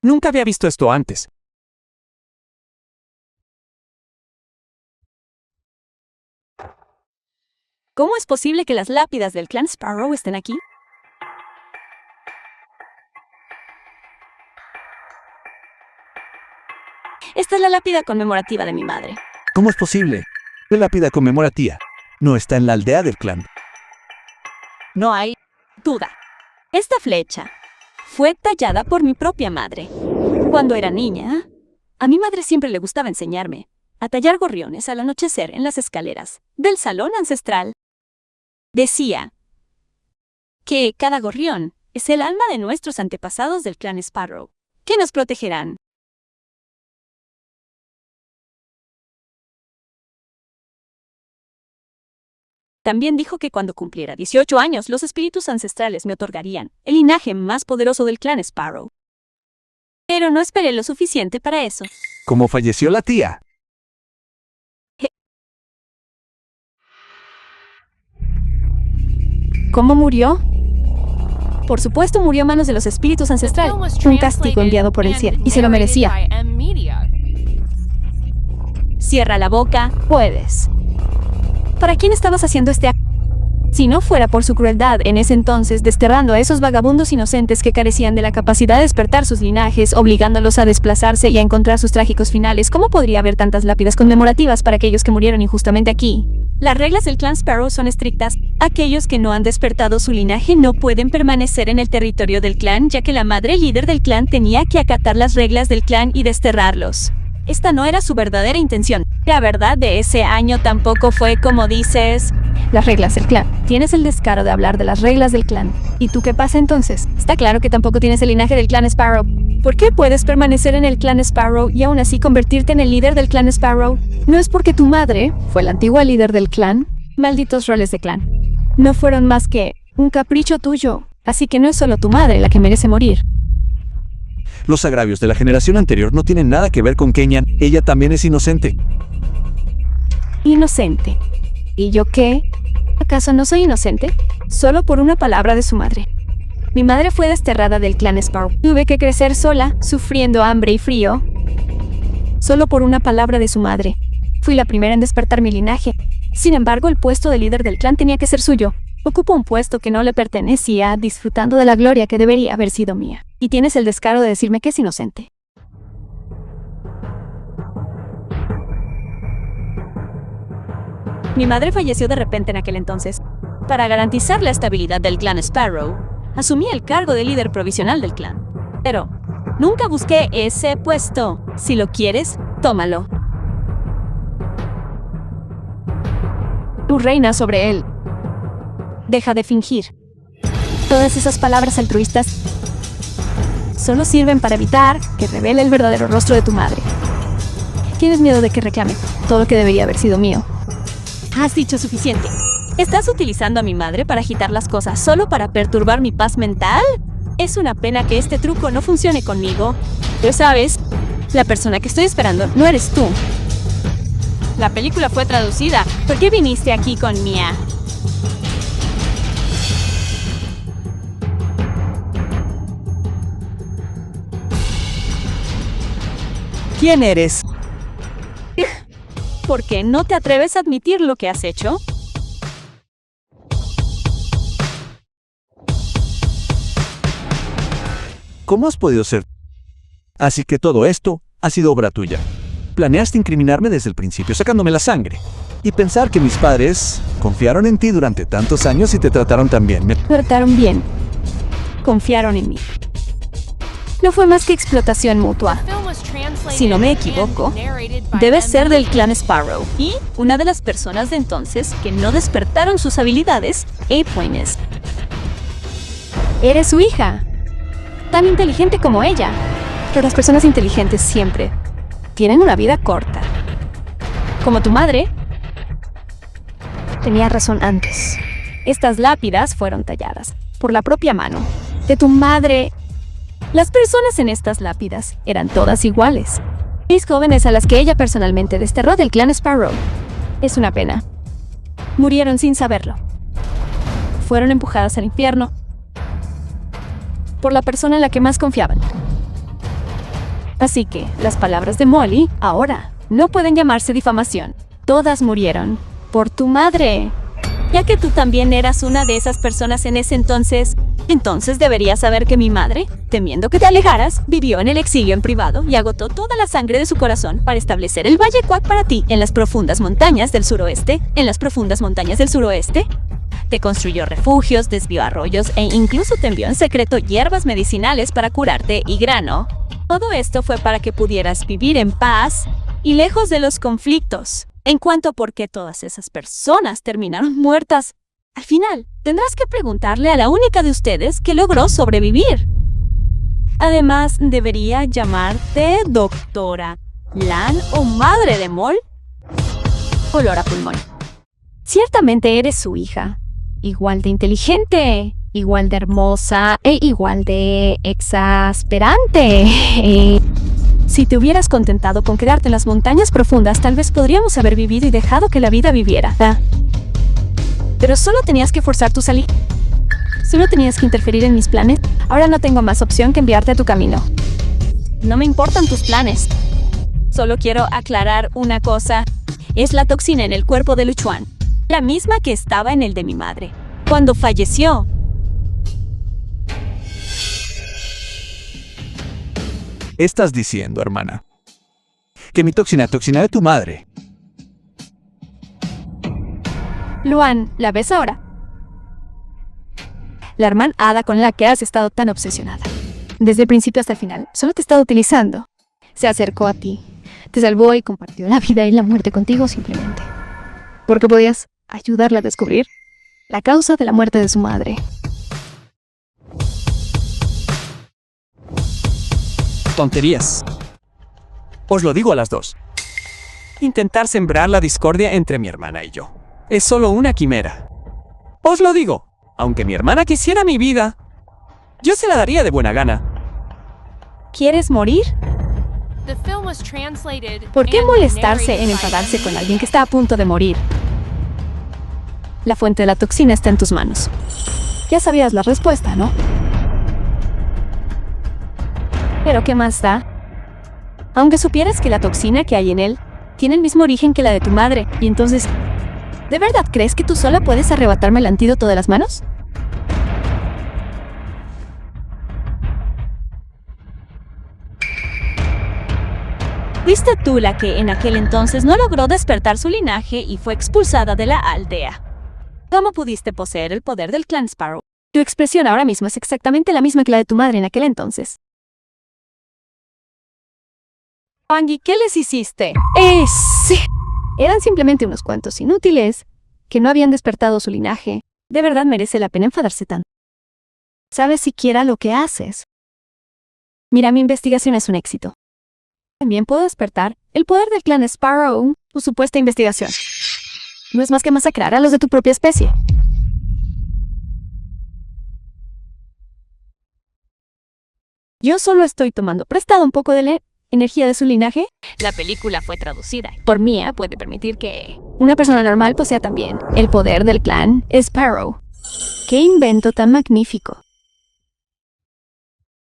Nunca había visto esto antes. ¿Cómo es posible que las lápidas del clan Sparrow estén aquí? Esta es la lápida conmemorativa de mi madre. ¿Cómo es posible? La lápida conmemorativa no está en la aldea del clan. No hay duda. Esta flecha fue tallada por mi propia madre. Cuando era niña, a mi madre siempre le gustaba enseñarme a tallar gorriones al anochecer en las escaleras del salón ancestral. Decía que cada gorrión es el alma de nuestros antepasados del clan Sparrow, que nos protegerán. También dijo que cuando cumpliera 18 años, los espíritus ancestrales me otorgarían el linaje más poderoso del clan Sparrow. Pero no esperé lo suficiente para eso. ¿Cómo falleció la tía? ¿Cómo murió? Por supuesto, murió a manos de los espíritus ancestrales. Film was Un castigo translated enviado por el and cielo, y se lo narrated merecía. by M Media. Cierra la boca, puedes. ¿Para quién estabas haciendo este acto? Si no fuera por su crueldad en ese entonces, desterrando a esos vagabundos inocentes que carecían de la capacidad de despertar sus linajes, obligándolos a desplazarse y a encontrar sus trágicos finales, ¿cómo podría haber tantas lápidas conmemorativas para aquellos que murieron injustamente aquí? Las reglas del clan Sparrow son estrictas. Aquellos que no han despertado su linaje no pueden permanecer en el territorio del clan, ya que la madre líder del clan tenía que acatar las reglas del clan y desterrarlos. Esta no era su verdadera intención. La verdad de ese año tampoco fue como dices. Las reglas del clan. Tienes el descaro de hablar de las reglas del clan. ¿Y tú qué pasa entonces? Está claro que tampoco tienes el linaje del clan Sparrow. ¿Por qué puedes permanecer en el clan Sparrow y aún así convertirte en el líder del clan Sparrow? ¿No es porque tu madre fue la antigua líder del clan? Malditos roles de clan. No fueron más que un capricho tuyo. Así que no es solo tu madre la que merece morir. Los agravios de la generación anterior no tienen nada que ver con Kenyan. Ella también es inocente. Inocente. ¿Y yo qué? ¿Acaso no soy inocente? Solo por una palabra de su madre. Mi madre fue desterrada del clan Sparrow. Tuve que crecer sola, sufriendo hambre y frío. Solo por una palabra de su madre. Fui la primera en despertar mi linaje. Sin embargo, el puesto de líder del clan tenía que ser suyo. Ocupo un puesto que no le pertenecía, disfrutando de la gloria que debería haber sido mía. Y tienes el descaro de decirme que es inocente. Mi madre falleció de repente en aquel entonces. Para garantizar la estabilidad del clan Sparrow, asumí el cargo de líder provisional del clan. Pero nunca busqué ese puesto. Si lo quieres, tómalo. Tú reinas sobre él. Deja de fingir. Todas esas palabras altruistas solo sirven para evitar que revele el verdadero rostro de tu madre. Tienes miedo de que reclame todo lo que debería haber sido mío. Has dicho suficiente. ¿Estás utilizando a mi madre para agitar las cosas solo para perturbar mi paz mental? Es una pena que este truco no funcione conmigo. Pero sabes, la persona que estoy esperando no eres tú. La película fue traducida. ¿Por qué viniste aquí con Mia? ¿Quién eres? ¿Por qué no te atreves a admitir lo que has hecho? ¿Cómo has podido ser? Así que todo esto ha sido obra tuya. Planeaste incriminarme desde el principio, sacándome la sangre. Y pensar que mis padres confiaron en ti durante tantos años y te trataron tan bien. Trataron bien. Confiaron en mí. No fue más que explotación mutua. Si no me equivoco, debes ser del clan Sparrow y una de las personas de entonces que no despertaron sus habilidades, Apoines. Eres su hija. Tan inteligente como ella. Pero las personas inteligentes siempre tienen una vida corta. Como tu madre. Tenía razón antes. Estas lápidas fueron talladas por la propia mano de tu madre. Las personas en estas lápidas eran todas iguales. 6 jóvenes a las que ella personalmente desterró del clan Sparrow. Es una pena. Murieron sin saberlo. Fueron empujadas al infierno por la persona en la que más confiaban. Así que las palabras de Molly ahora no pueden llamarse difamación. Todas murieron por tu madre. Ya que tú también eras una de esas personas en ese entonces deberías saber que mi madre, temiendo que te alejaras, vivió en el exilio en privado y agotó toda la sangre de su corazón para establecer el Valle Quack para ti en las profundas montañas del suroeste. Te construyó refugios, desvió arroyos e incluso te envió en secreto hierbas medicinales para curarte y grano. Todo esto fue para que pudieras vivir en paz y lejos de los conflictos. En cuanto a por qué todas esas personas terminaron muertas, al final tendrás que preguntarle a la única de ustedes que logró sobrevivir. Además, debería llamarte doctora Lan o madre de Mol. Olor a pulmón. Ciertamente eres su hija. Igual de inteligente, igual de hermosa e igual de exasperante. Si te hubieras contentado con quedarte en las montañas profundas, tal vez podríamos haber vivido y dejado que la vida viviera. Pero solo tenías que forzar tu salida. Solo tenías que interferir en mis planes. Ahora no tengo más opción que enviarte a tu camino. No me importan tus planes. Solo quiero aclarar una cosa. Es la toxina en el cuerpo de Luchuan. La misma que estaba en el de mi madre cuando falleció. Estás diciendo, hermana, que mi toxina de tu madre. Luan, ¿la ves ahora? La hermana hada con la que has estado tan obsesionada. Desde el principio hasta el final, solo te he estado utilizando. Se acercó a ti, te salvó y compartió la vida y la muerte contigo simplemente. Porque podías ayudarla a descubrir la causa de la muerte de su madre. Tonterías. Os lo digo a las dos. Intentar sembrar la discordia entre mi hermana y yo es solo una quimera. Os lo digo, aunque mi hermana quisiera mi vida, yo se la daría de buena gana. ¿Quieres morir? The film was translated ¿Por qué and molestarse en narrated by enfadarse M. con alguien que está a punto de morir? La fuente de la toxina está en tus manos. Ya sabías la respuesta, ¿no? Pero ¿qué más da? Aunque supieras que la toxina que hay en él tiene el mismo origen que la de tu madre, y entonces, ¿de verdad crees que tú sola puedes arrebatarme el antídoto de las manos? Fuiste tú la que en aquel entonces no logró despertar su linaje y fue expulsada de la aldea. ¿Cómo pudiste poseer el poder del clan Sparrow? Tu expresión ahora mismo es exactamente la misma que la de tu madre en aquel entonces. Angie, ¿qué les hiciste? Sí. Eran simplemente unos cuantos inútiles que no habían despertado su linaje. De verdad merece la pena enfadarse tanto. ¿Sabes siquiera lo que haces? Mira, mi investigación es un éxito. También puedo despertar el poder del clan Sparrow. Tu supuesta investigación no es más que masacrar a los de tu propia especie. Yo solo estoy tomando prestado un poco de la energía de su linaje. La película fue traducida por Mia. Puede permitir que una persona normal posea también el poder del clan Sparrow. ¡Qué invento tan magnífico!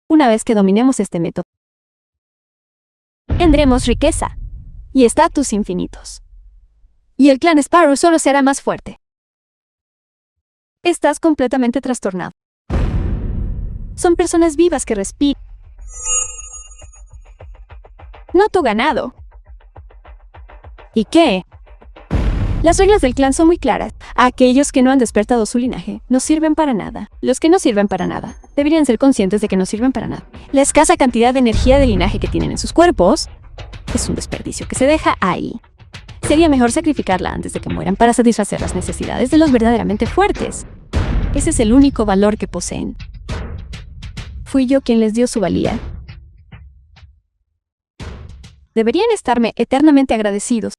Una vez que dominemos este método, tendremos riqueza y estatus infinitos. Y el clan Sparrow solo será más fuerte. Estás completamente trastornado. Son personas vivas que respiran. No tu ganado. ¿Y qué? Las reglas del clan son muy claras. Aquellos que no han despertado su linaje no sirven para nada. Los que no sirven para nada deberían ser conscientes de que no sirven para nada. La escasa cantidad de energía de linaje que tienen en sus cuerpos es un desperdicio que se deja ahí. Sería mejor sacrificarla antes de que mueran para satisfacer las necesidades de los verdaderamente fuertes. Ese es el único valor que poseen. Fui yo quien les dio su valía. Deberían estarme eternamente agradecidos.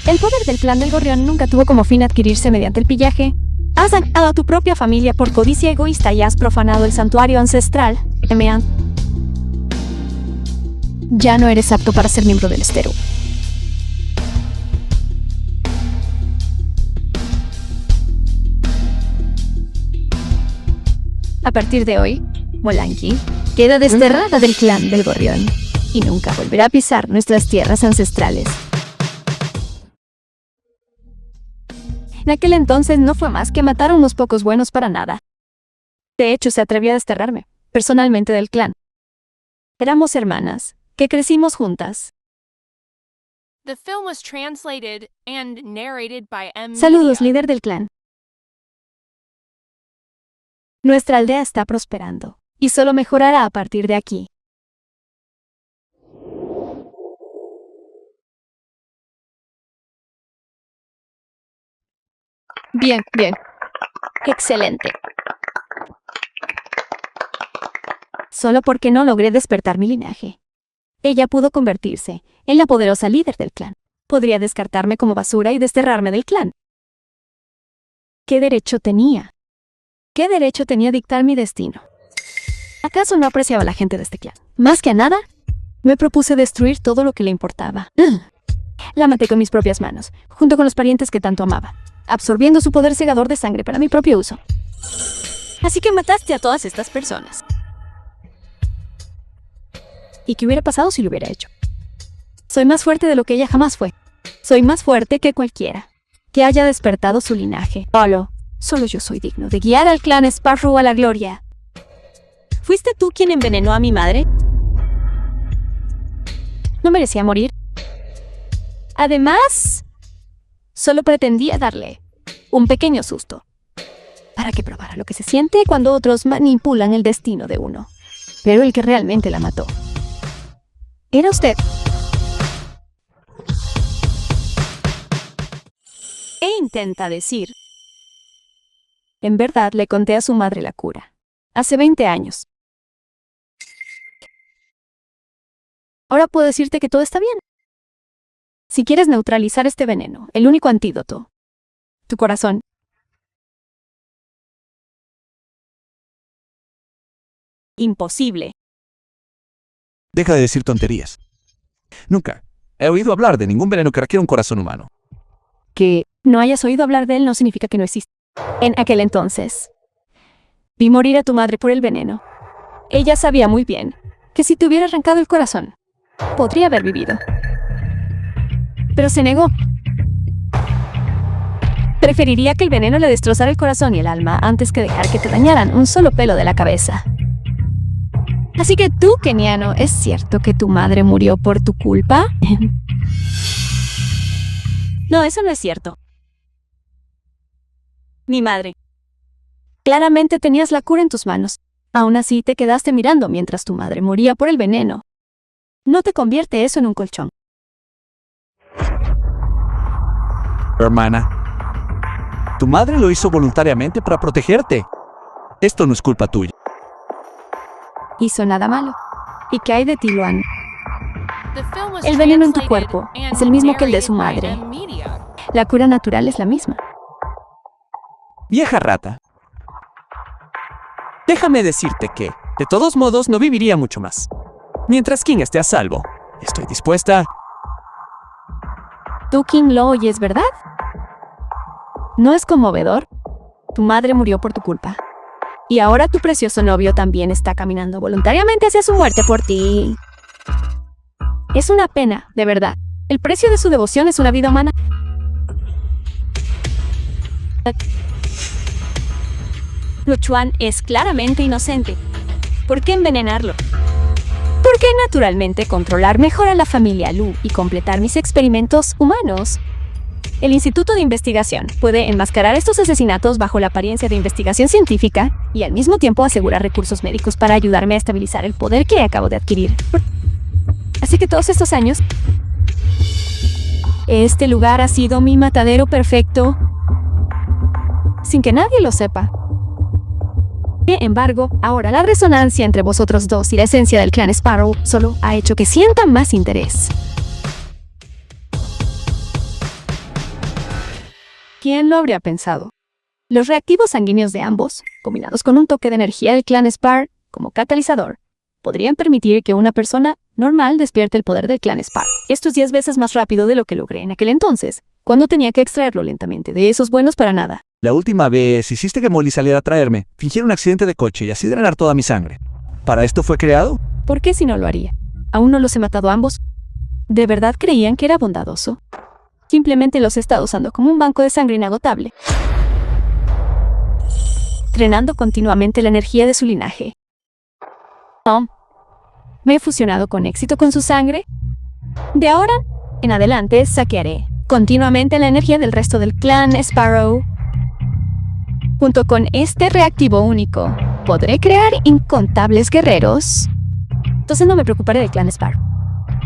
El poder del clan del gorrión nunca tuvo como fin adquirirse mediante el pillaje. Has dañado a tu propia familia por codicia egoísta y has profanado el santuario ancestral. Emean. Ya no eres apto para ser miembro del estero. A partir de hoy, Molanki queda desterrada del clan del gorrión y nunca volverá a pisar nuestras tierras ancestrales. En aquel entonces no fue más que matar a unos pocos buenos para nada. De hecho, se atrevió a desterrarme, personalmente del clan. Éramos hermanas, que crecimos juntas. The film was translated and narrated by M. Saludos, Media. líder del clan. Nuestra aldea está prosperando, y solo mejorará a partir de aquí. Bien, bien. Excelente. Solo porque no logré despertar mi linaje. Ella pudo convertirse en la poderosa líder del clan. Podría descartarme como basura y desterrarme del clan. ¿Qué derecho tenía? ¿Qué derecho tenía a dictar mi destino? ¿Acaso no apreciaba a la gente de este clan? Más que a nada, me propuse destruir todo lo que le importaba. La maté con mis propias manos, junto con los parientes que tanto amaba, absorbiendo su poder cegador de sangre para mi propio uso. Así que mataste a todas estas personas. ¿Y qué hubiera pasado si lo hubiera hecho? Soy más fuerte de lo que ella jamás fue. Soy más fuerte que cualquiera que haya despertado su linaje. Solo yo soy digno de guiar al clan Sparrow a la gloria. ¿Fuiste tú quien envenenó a mi madre? ¿No merecía morir? Además, solo pretendía darle un pequeño susto, para que probara lo que se siente cuando otros manipulan el destino de uno. Pero el que realmente la mató era usted. E intenta decir. En verdad le conté a su madre la cura. Hace 20 años. Ahora puedo decirte que todo está bien. Si quieres neutralizar este veneno, el único antídoto, tu corazón. Imposible. Deja de decir tonterías. Nunca he oído hablar de ningún veneno que requiera un corazón humano. Que no hayas oído hablar de él no significa que no existe. En aquel entonces, vi morir a tu madre por el veneno. Ella sabía muy bien que si te hubiera arrancado el corazón, podría haber vivido. Pero se negó. Preferiría que el veneno le destrozara el corazón y el alma antes que dejar que te dañaran un solo pelo de la cabeza. Así que tú, keniano, ¿es cierto que tu madre murió por tu culpa? No, eso no es cierto. Mi madre. Claramente tenías la cura en tus manos. Aún así te quedaste mirando mientras tu madre moría por el veneno. No te convierte eso en un colchón. Hermana, tu madre lo hizo voluntariamente para protegerte. Esto no es culpa tuya. Hizo nada malo. ¿Y qué hay de ti, Luan? The film was El veneno en tu translated cuerpo and es el mismo que el de su narrated by madre. M-Media. La cura natural es la misma. Vieja rata. Déjame decirte que, de todos modos, no viviría mucho más. Mientras King esté a salvo, estoy dispuesta. ¿Tú, King, lo oyes, verdad? ¿No es conmovedor? Tu madre murió por tu culpa. Y ahora tu precioso novio también está caminando voluntariamente hacia su muerte por ti. Es una pena, de verdad. El precio de su devoción es una vida humana. Luchuan es claramente inocente. ¿Por qué envenenarlo? ¿Por qué naturalmente controlar mejor a la familia Lu y completar mis experimentos humanos? El Instituto de Investigación puede enmascarar estos asesinatos bajo la apariencia de investigación científica y al mismo tiempo asegurar recursos médicos para ayudarme a estabilizar el poder que acabo de adquirir. Así que todos estos años, este lugar ha sido mi matadero perfecto, sin que nadie lo sepa. Sin embargo, ahora la resonancia entre vosotros dos y la esencia del clan Sparrow solo ha hecho que sientan más interés. ¿Quién lo habría pensado? Los reactivos sanguíneos de ambos, combinados con un toque de energía del clan Spar como catalizador, podrían permitir que una persona normal despierte el poder del clan Spar. Esto es 10 veces más rápido de lo que logré en aquel entonces, cuando tenía que extraerlo lentamente de esos buenos para nada. La última vez hiciste que Molly saliera a traerme, fingir un accidente de coche y así drenar toda mi sangre. ¿Para esto fue creado? ¿Por qué si no lo haría? ¿Aún no los he matado a ambos? ¿De verdad creían que era bondadoso? Simplemente los he estado usando como un banco de sangre inagotable, drenando continuamente la energía de su linaje. Me he fusionado con éxito con su sangre. De ahora en adelante saquearé continuamente la energía del resto del clan Sparrow. Junto con este reactivo único, podré crear incontables guerreros. Entonces no me preocuparé del clan Sparrow.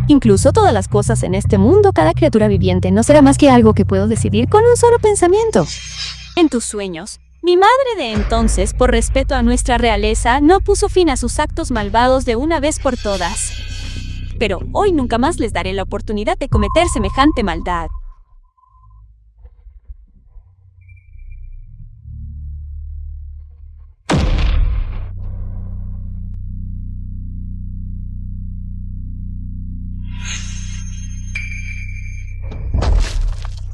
Incluso todas las cosas en este mundo, cada criatura viviente, no será más que algo que puedo decidir con un solo pensamiento. En tus sueños, mi madre de entonces, por respeto a nuestra realeza, no puso fin a sus actos malvados de una vez por todas. Pero hoy nunca más les daré la oportunidad de cometer semejante maldad.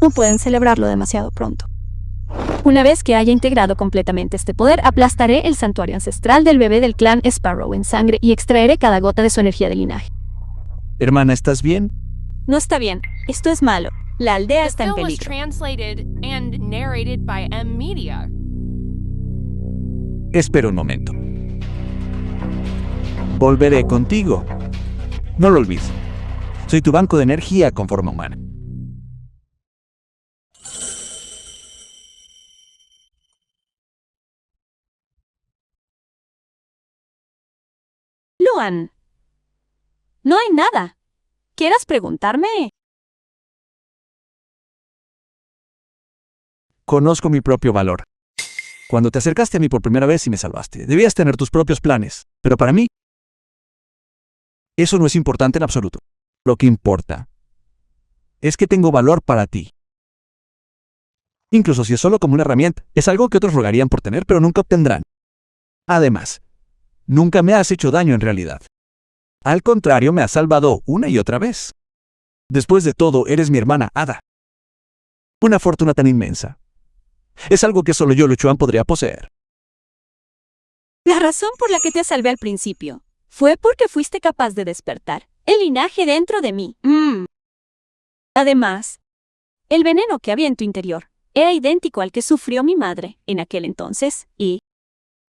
No pueden celebrarlo demasiado pronto. Una vez que haya integrado completamente este poder, aplastaré el santuario ancestral del bebé del clan Sparrow en sangre y extraeré cada gota de su energía de linaje. Hermana, ¿estás bien? No está bien. Esto es malo. La aldea The está en film was peligro. translated and narrated by M-Media. Espera un momento. Volveré contigo. No lo olvides. Soy tu banco de energía con forma humana. Luan. No hay nada. ¿Quieras preguntarme? Conozco mi propio valor. Cuando te acercaste a mí por primera vez y me salvaste, debías tener tus propios planes. Pero para mí, eso no es importante en absoluto. Lo que importa es que tengo valor para ti. Incluso si es solo como una herramienta, es algo que otros rogarían por tener, pero nunca obtendrán. Además, nunca me has hecho daño en realidad. Al contrario, me has salvado una y otra vez. Después de todo, eres mi hermana Ada. Una fortuna tan inmensa. Es algo que solo yo, Luchuan, podría poseer. La razón por la que te salvé al principio fue porque fuiste capaz de despertar el linaje dentro de mí. Además, el veneno que había en tu interior era idéntico al que sufrió mi madre en aquel entonces y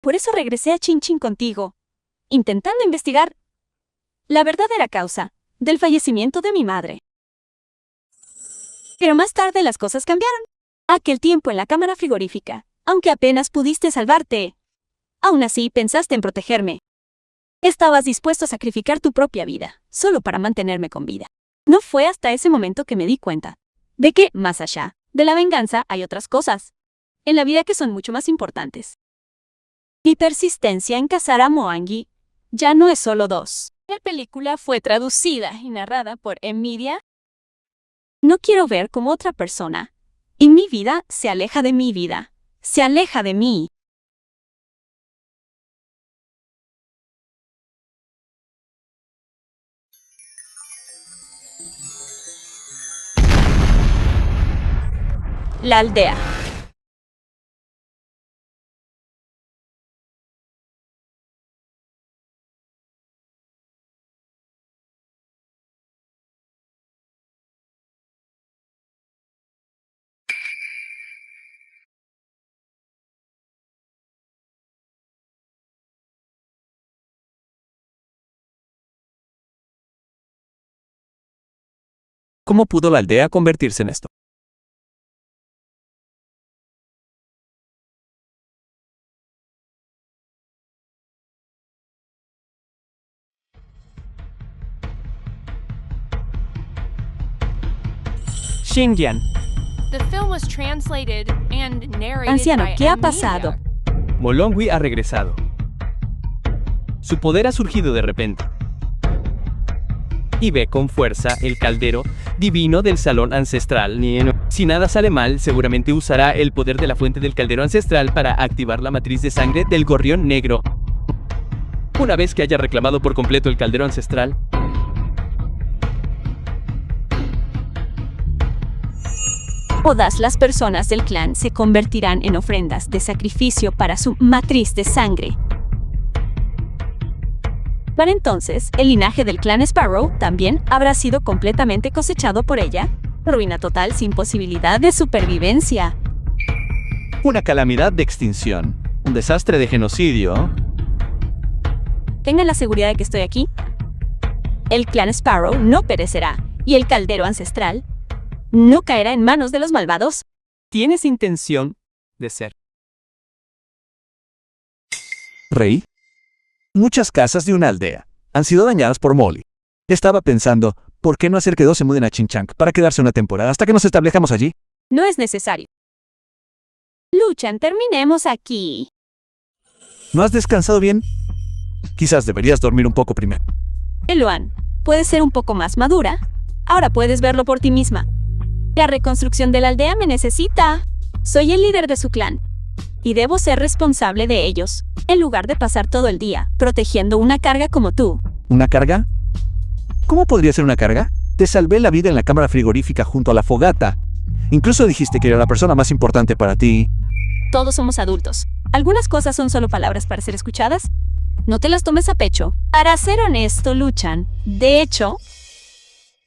por eso regresé a Chin Chin contigo, intentando investigar la verdadera causa del fallecimiento de mi madre. Pero más tarde las cosas cambiaron. Aquel tiempo en la cámara frigorífica, aunque apenas pudiste salvarte, aún así pensaste en protegerme. Estabas dispuesto a sacrificar tu propia vida, solo para mantenerme con vida. No fue hasta ese momento que me di cuenta de que, más allá de la venganza, hay otras cosas en la vida que son mucho más importantes. Mi persistencia en cazar a Moangi Ya no es solo 2. La película fue traducida y narrada por Media. No quiero ver cómo otra persona y mi vida se aleja de mi vida. Se aleja de mí. La aldea. ¿Cómo pudo la aldea convertirse en esto? Xinjiang. The film was translated and narrated Anciano, by ¿qué ha Media. pasado? Molongui ha regresado. Su poder ha surgido de repente. Y ve con fuerza el caldero divino del salón ancestral. Si nada sale mal, seguramente usará el poder de la fuente del caldero ancestral para activar la matriz de sangre del gorrión negro. Una vez que haya reclamado por completo el caldero ancestral, Todas las personas del clan se convertirán en ofrendas de sacrificio para su matriz de sangre. Para entonces, el linaje del clan Sparrow también habrá sido completamente cosechado por ella. Ruina total sin posibilidad de supervivencia. Una calamidad de extinción. Un desastre de genocidio. Tengan la seguridad de que estoy aquí. El clan Sparrow no perecerá, y el caldero ancestral no caerá en manos de los malvados. tienes intención de ser. Rey. Muchas casas de una aldea han sido dañadas por Molly. Estaba pensando, ¿por qué no hacer que 2 se muden a Xinjiang para quedarse una temporada hasta que nos establezcamos allí? No es necesario. Luchan, terminemos aquí. ¿No has descansado bien? Quizás deberías dormir un poco primero. Eluan, puedes ser un poco más madura. Ahora puedes verlo por ti misma. La reconstrucción de la aldea me necesita. Soy el líder de su clan. Y debo ser responsable de ellos, en lugar de pasar todo el día protegiendo una carga como tú. ¿Una carga? ¿Cómo podría ser una carga? Te salvé la vida en la cámara frigorífica junto a la fogata. Incluso dijiste que era la persona más importante para ti. Todos somos adultos. Algunas cosas son solo palabras para ser escuchadas. No te las tomes a pecho. Para ser honesto, Luchan, de hecho,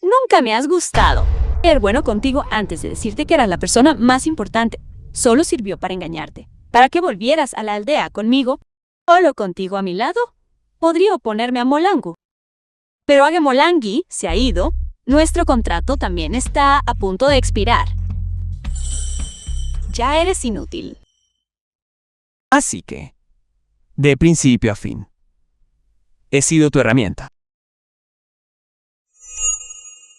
nunca me has gustado. Ser bueno contigo antes de decirte que eras la persona más importante solo sirvió para engañarte. Para que volvieras a la aldea conmigo, solo contigo a mi lado, podría oponerme a Molangu. Pero Age Molangui se ha ido. Nuestro contrato también está a punto de expirar. Ya eres inútil. Así que, de principio a fin, he sido tu herramienta.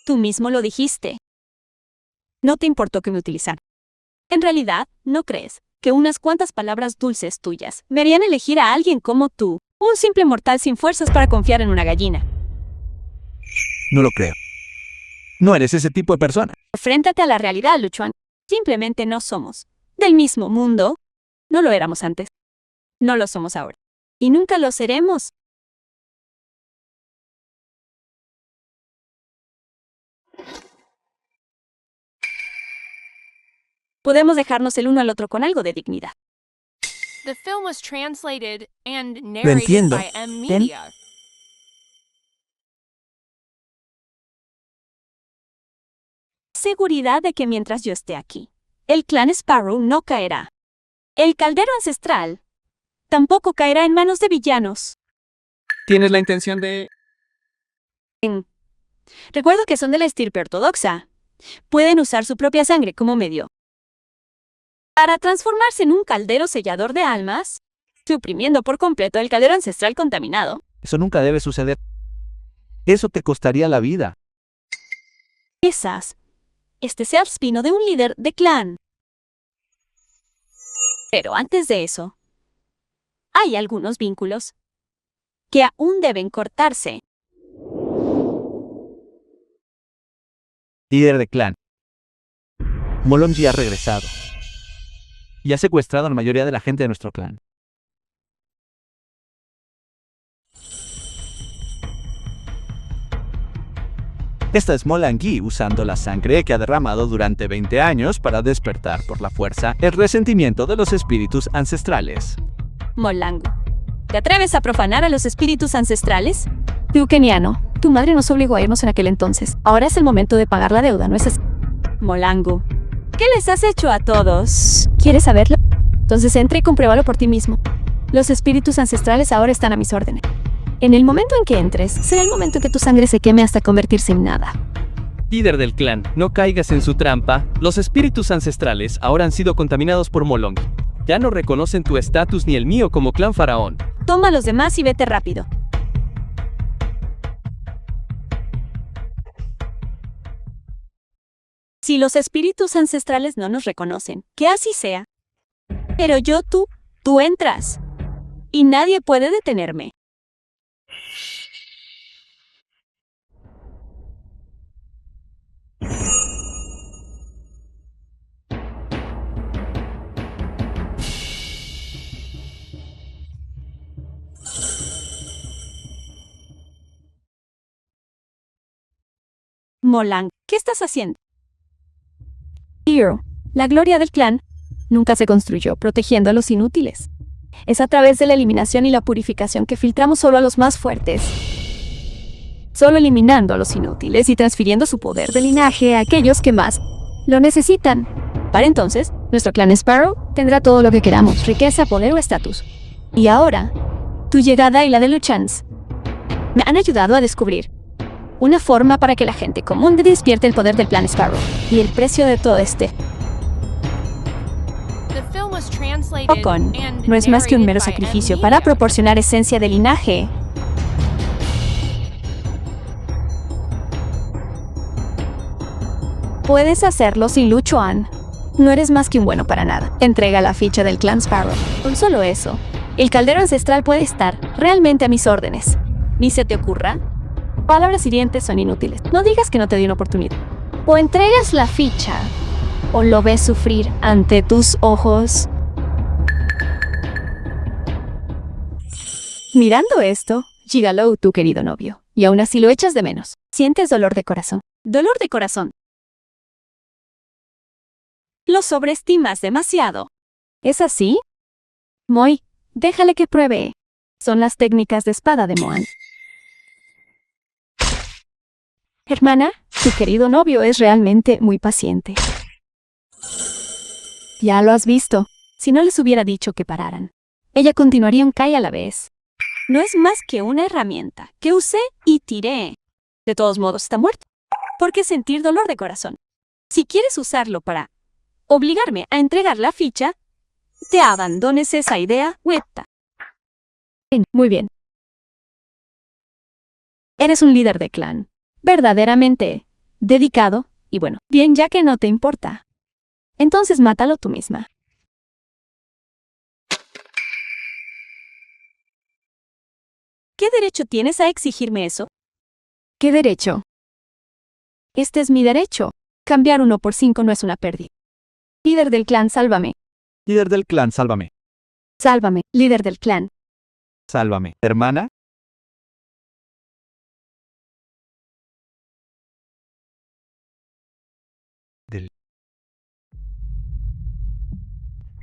Tú mismo lo dijiste. No te importó que me utilizaran. En realidad, ¿no crees que unas cuantas palabras dulces tuyas me harían elegir a alguien como tú, un simple mortal sin fuerzas para confiar en una gallina? No lo creo. No eres ese tipo de persona. Enfréntate a la realidad, Luchuan. Simplemente no somos del mismo mundo. No lo éramos antes. No lo somos ahora. Y nunca lo seremos. Podemos dejarnos el uno al otro con algo de dignidad. The film was translated and Lo narrated entiendo. by Media. Seguridad de que mientras yo esté aquí, el clan Sparrow no caerá. El caldero ancestral tampoco caerá en manos de villanos. ¿Tienes la intención de...? Recuerdo que son de la estirpe ortodoxa. Pueden usar su propia sangre como medio para transformarse en un caldero sellador de almas, suprimiendo por completo el caldero ancestral contaminado. Eso nunca debe suceder. Eso te costaría la vida. Quizás este sea el spino de un líder de clan. Pero antes de eso, hay algunos vínculos. que aún deben cortarse. Líder de clan. Molongi ha regresado. Y ha secuestrado a la mayoría de la gente de nuestro clan. Esta es Molangi usando la sangre que ha derramado durante 20 años para despertar por la fuerza el resentimiento de los espíritus ancestrales. Molango. ¿Te atreves a profanar a los espíritus ancestrales? Tú, keniano, tu madre nos obligó a irnos en aquel entonces. Ahora es el momento de pagar la deuda, ¿no es así? Molango. ¿Qué les has hecho a todos? ¿Quieres saberlo? Entonces entra y compruébalo por ti mismo. Los espíritus ancestrales ahora están a mis órdenes. En el momento en que entres, será el momento en que tu sangre se queme hasta convertirse en nada. Líder del clan, no caigas en su trampa. Los espíritus ancestrales ahora han sido contaminados por Molongi. Ya no reconocen tu estatus ni el mío como clan faraón. Toma a los demás y vete rápido. Si los espíritus ancestrales no nos reconocen, que así sea. Pero tú entras. Y nadie puede detenerme. Molang, ¿qué estás haciendo? Hero, la gloria del clan, nunca se construyó protegiendo a los inútiles. Es a través de la eliminación y la purificación que filtramos solo a los más fuertes. Solo eliminando a los inútiles y transfiriendo su poder de linaje a aquellos que más lo necesitan. Para entonces, nuestro clan Sparrow tendrá todo lo que queramos, riqueza, poder o estatus. Y ahora, tu llegada y la de Luchans me han ayudado a descubrir una forma para que la gente común despierte el poder del plan Sparrow. Y el precio de todo The film was translated Ocon and no es más que un mero narrated by sacrificio M. para Media. proporcionar esencia de linaje. Puedes hacerlo sin Luchuan. No eres más que un bueno para nada. Entrega la ficha del clan Sparrow. Con solo eso, el caldero ancestral puede estar realmente a mis órdenes. Ni se te ocurra. Palabras hirientes son inútiles. No digas que no te di una oportunidad. O entregas la ficha, o lo ves sufrir ante tus ojos. Mirando esto, Gigalo, tu querido novio, y aún así lo echas de menos. Sientes dolor de corazón. Dolor de corazón. Lo sobreestimas demasiado. ¿Es así? Moi, déjale que pruebe. Son las técnicas de espada de Moan. Hermana, tu querido novio es realmente muy paciente. Ya lo has visto. Si no les hubiera dicho que pararan, ella continuaría un Kai a la vez. No es más que una herramienta que usé y tiré. De todos modos, está muerto. ¿Por qué sentir dolor de corazón? Si quieres usarlo para obligarme a entregar la ficha, te abandones esa idea, Weta. Muy bien. Eres un líder de clan. Verdaderamente dedicado, y bueno, bien, ya que no te importa. Entonces mátalo tú misma. ¿Qué derecho tienes a exigirme eso? ¿Qué derecho? Este es mi derecho. Cambiar 1 por 5 no es una pérdida. Líder del clan, sálvame. Líder del clan, sálvame. Sálvame, líder del clan. Sálvame. Hermana. Del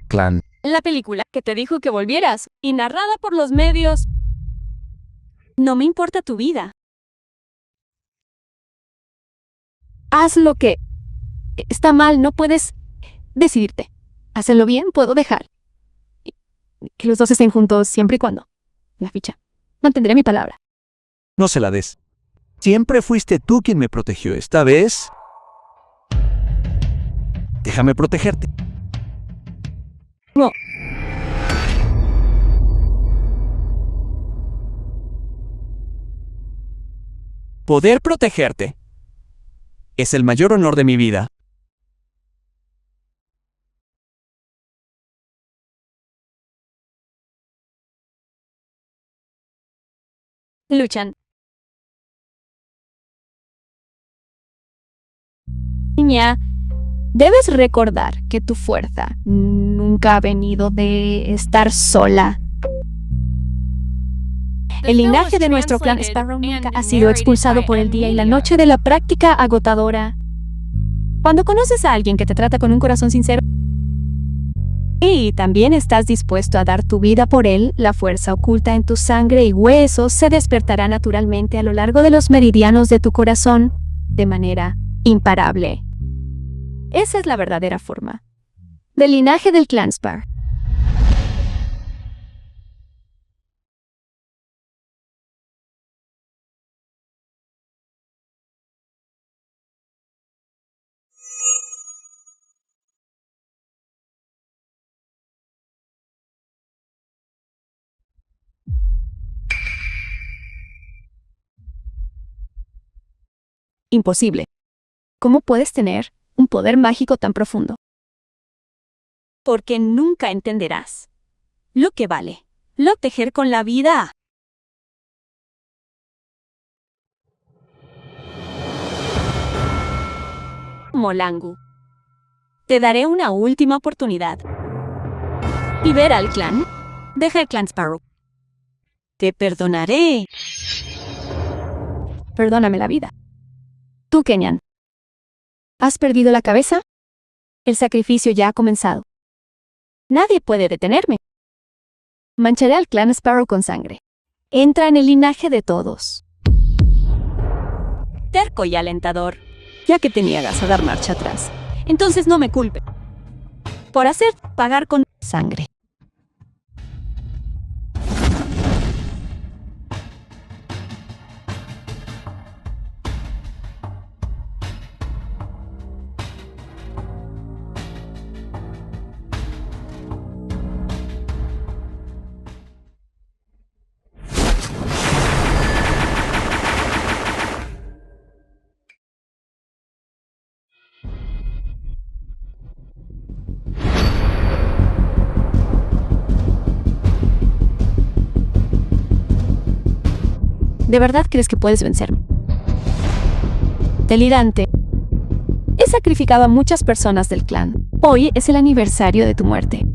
clan. La película que te dijo que volvieras y narrada por los medios. No me importa tu vida. Haz lo que está mal, no puedes decidirte. Hacerlo bien, puedo dejar. Que los dos estén juntos siempre y cuando. La ficha. Mantendré mi palabra. No se la des. Siempre fuiste tú quien me protegió. Esta vez, déjame protegerte. No. Poder protegerte es el mayor honor de mi vida. luchan. Niña, debes recordar que tu fuerza nunca ha venido de estar sola. El linaje de nuestro clan Sparrow nunca ha sido expulsado por el día y la noche de la práctica agotadora. Cuando conoces a alguien que te trata con un corazón sincero y también estás dispuesto a dar tu vida por él, la fuerza oculta en tu sangre y huesos se despertará naturalmente a lo largo de los meridianos de tu corazón, de manera imparable. Esa es la verdadera forma del linaje del clan Spar. Imposible. ¿Cómo puedes tener un poder mágico tan profundo? Porque nunca entenderás lo que vale lo tejer con la vida. Molangu, te daré una última oportunidad. Libera al clan. Deja el clan Sparrow. Te perdonaré. Perdóname la vida. Tú, Kenyan, ¿has perdido la cabeza? El sacrificio ya ha comenzado. Nadie puede detenerme. Mancharé al clan Sparrow con sangre. Entra en el linaje de todos. Terco y alentador, ya que te niegas a dar marcha atrás, entonces no me culpe por hacer pagar con sangre. ¿De verdad crees que puedes vencerme? Delirante. He sacrificado a muchas personas del clan. Hoy es el aniversario de tu muerte.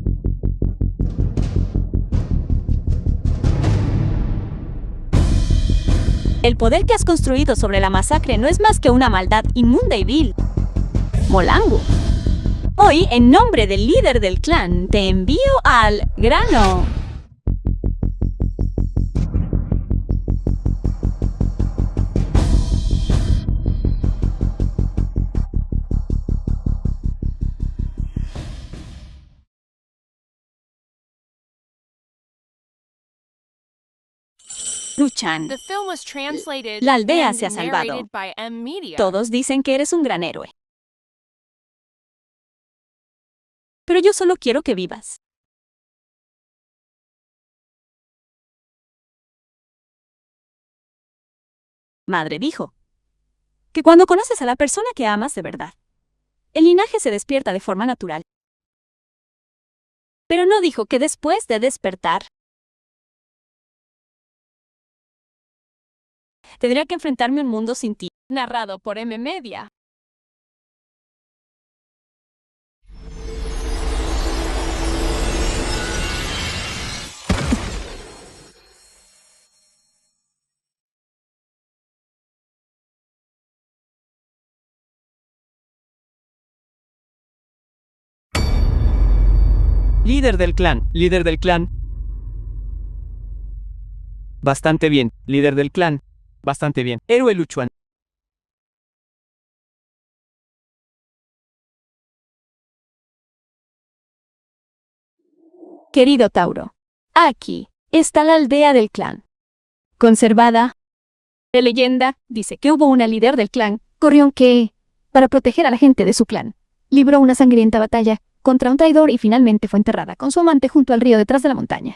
El poder que has construido sobre la masacre no es más que una maldad inmunda y vil. Molangu. Hoy, en nombre del líder del clan, te envío al grano. Luchan. The film was translated La aldea and se ha salvado. narrated by M Media. Todos dicen que eres un gran héroe. Pero yo solo quiero que vivas. Madre dijo que cuando conoces a la persona que amas de verdad, el linaje se despierta de forma natural. Pero no dijo que después de despertar, tendría que enfrentarme a un mundo sin ti. Narrado por M Media. Líder del clan, líder del clan. Bastante bien, líder del clan. Bastante bien. Héroe Luchuan. Querido Tauro, aquí está la aldea del clan. Conservada. La leyenda dice que hubo una líder del clan, Corión, que, para proteger a la gente de su clan, libró una sangrienta batalla contra un traidor y finalmente fue enterrada con su amante junto al río detrás de la montaña.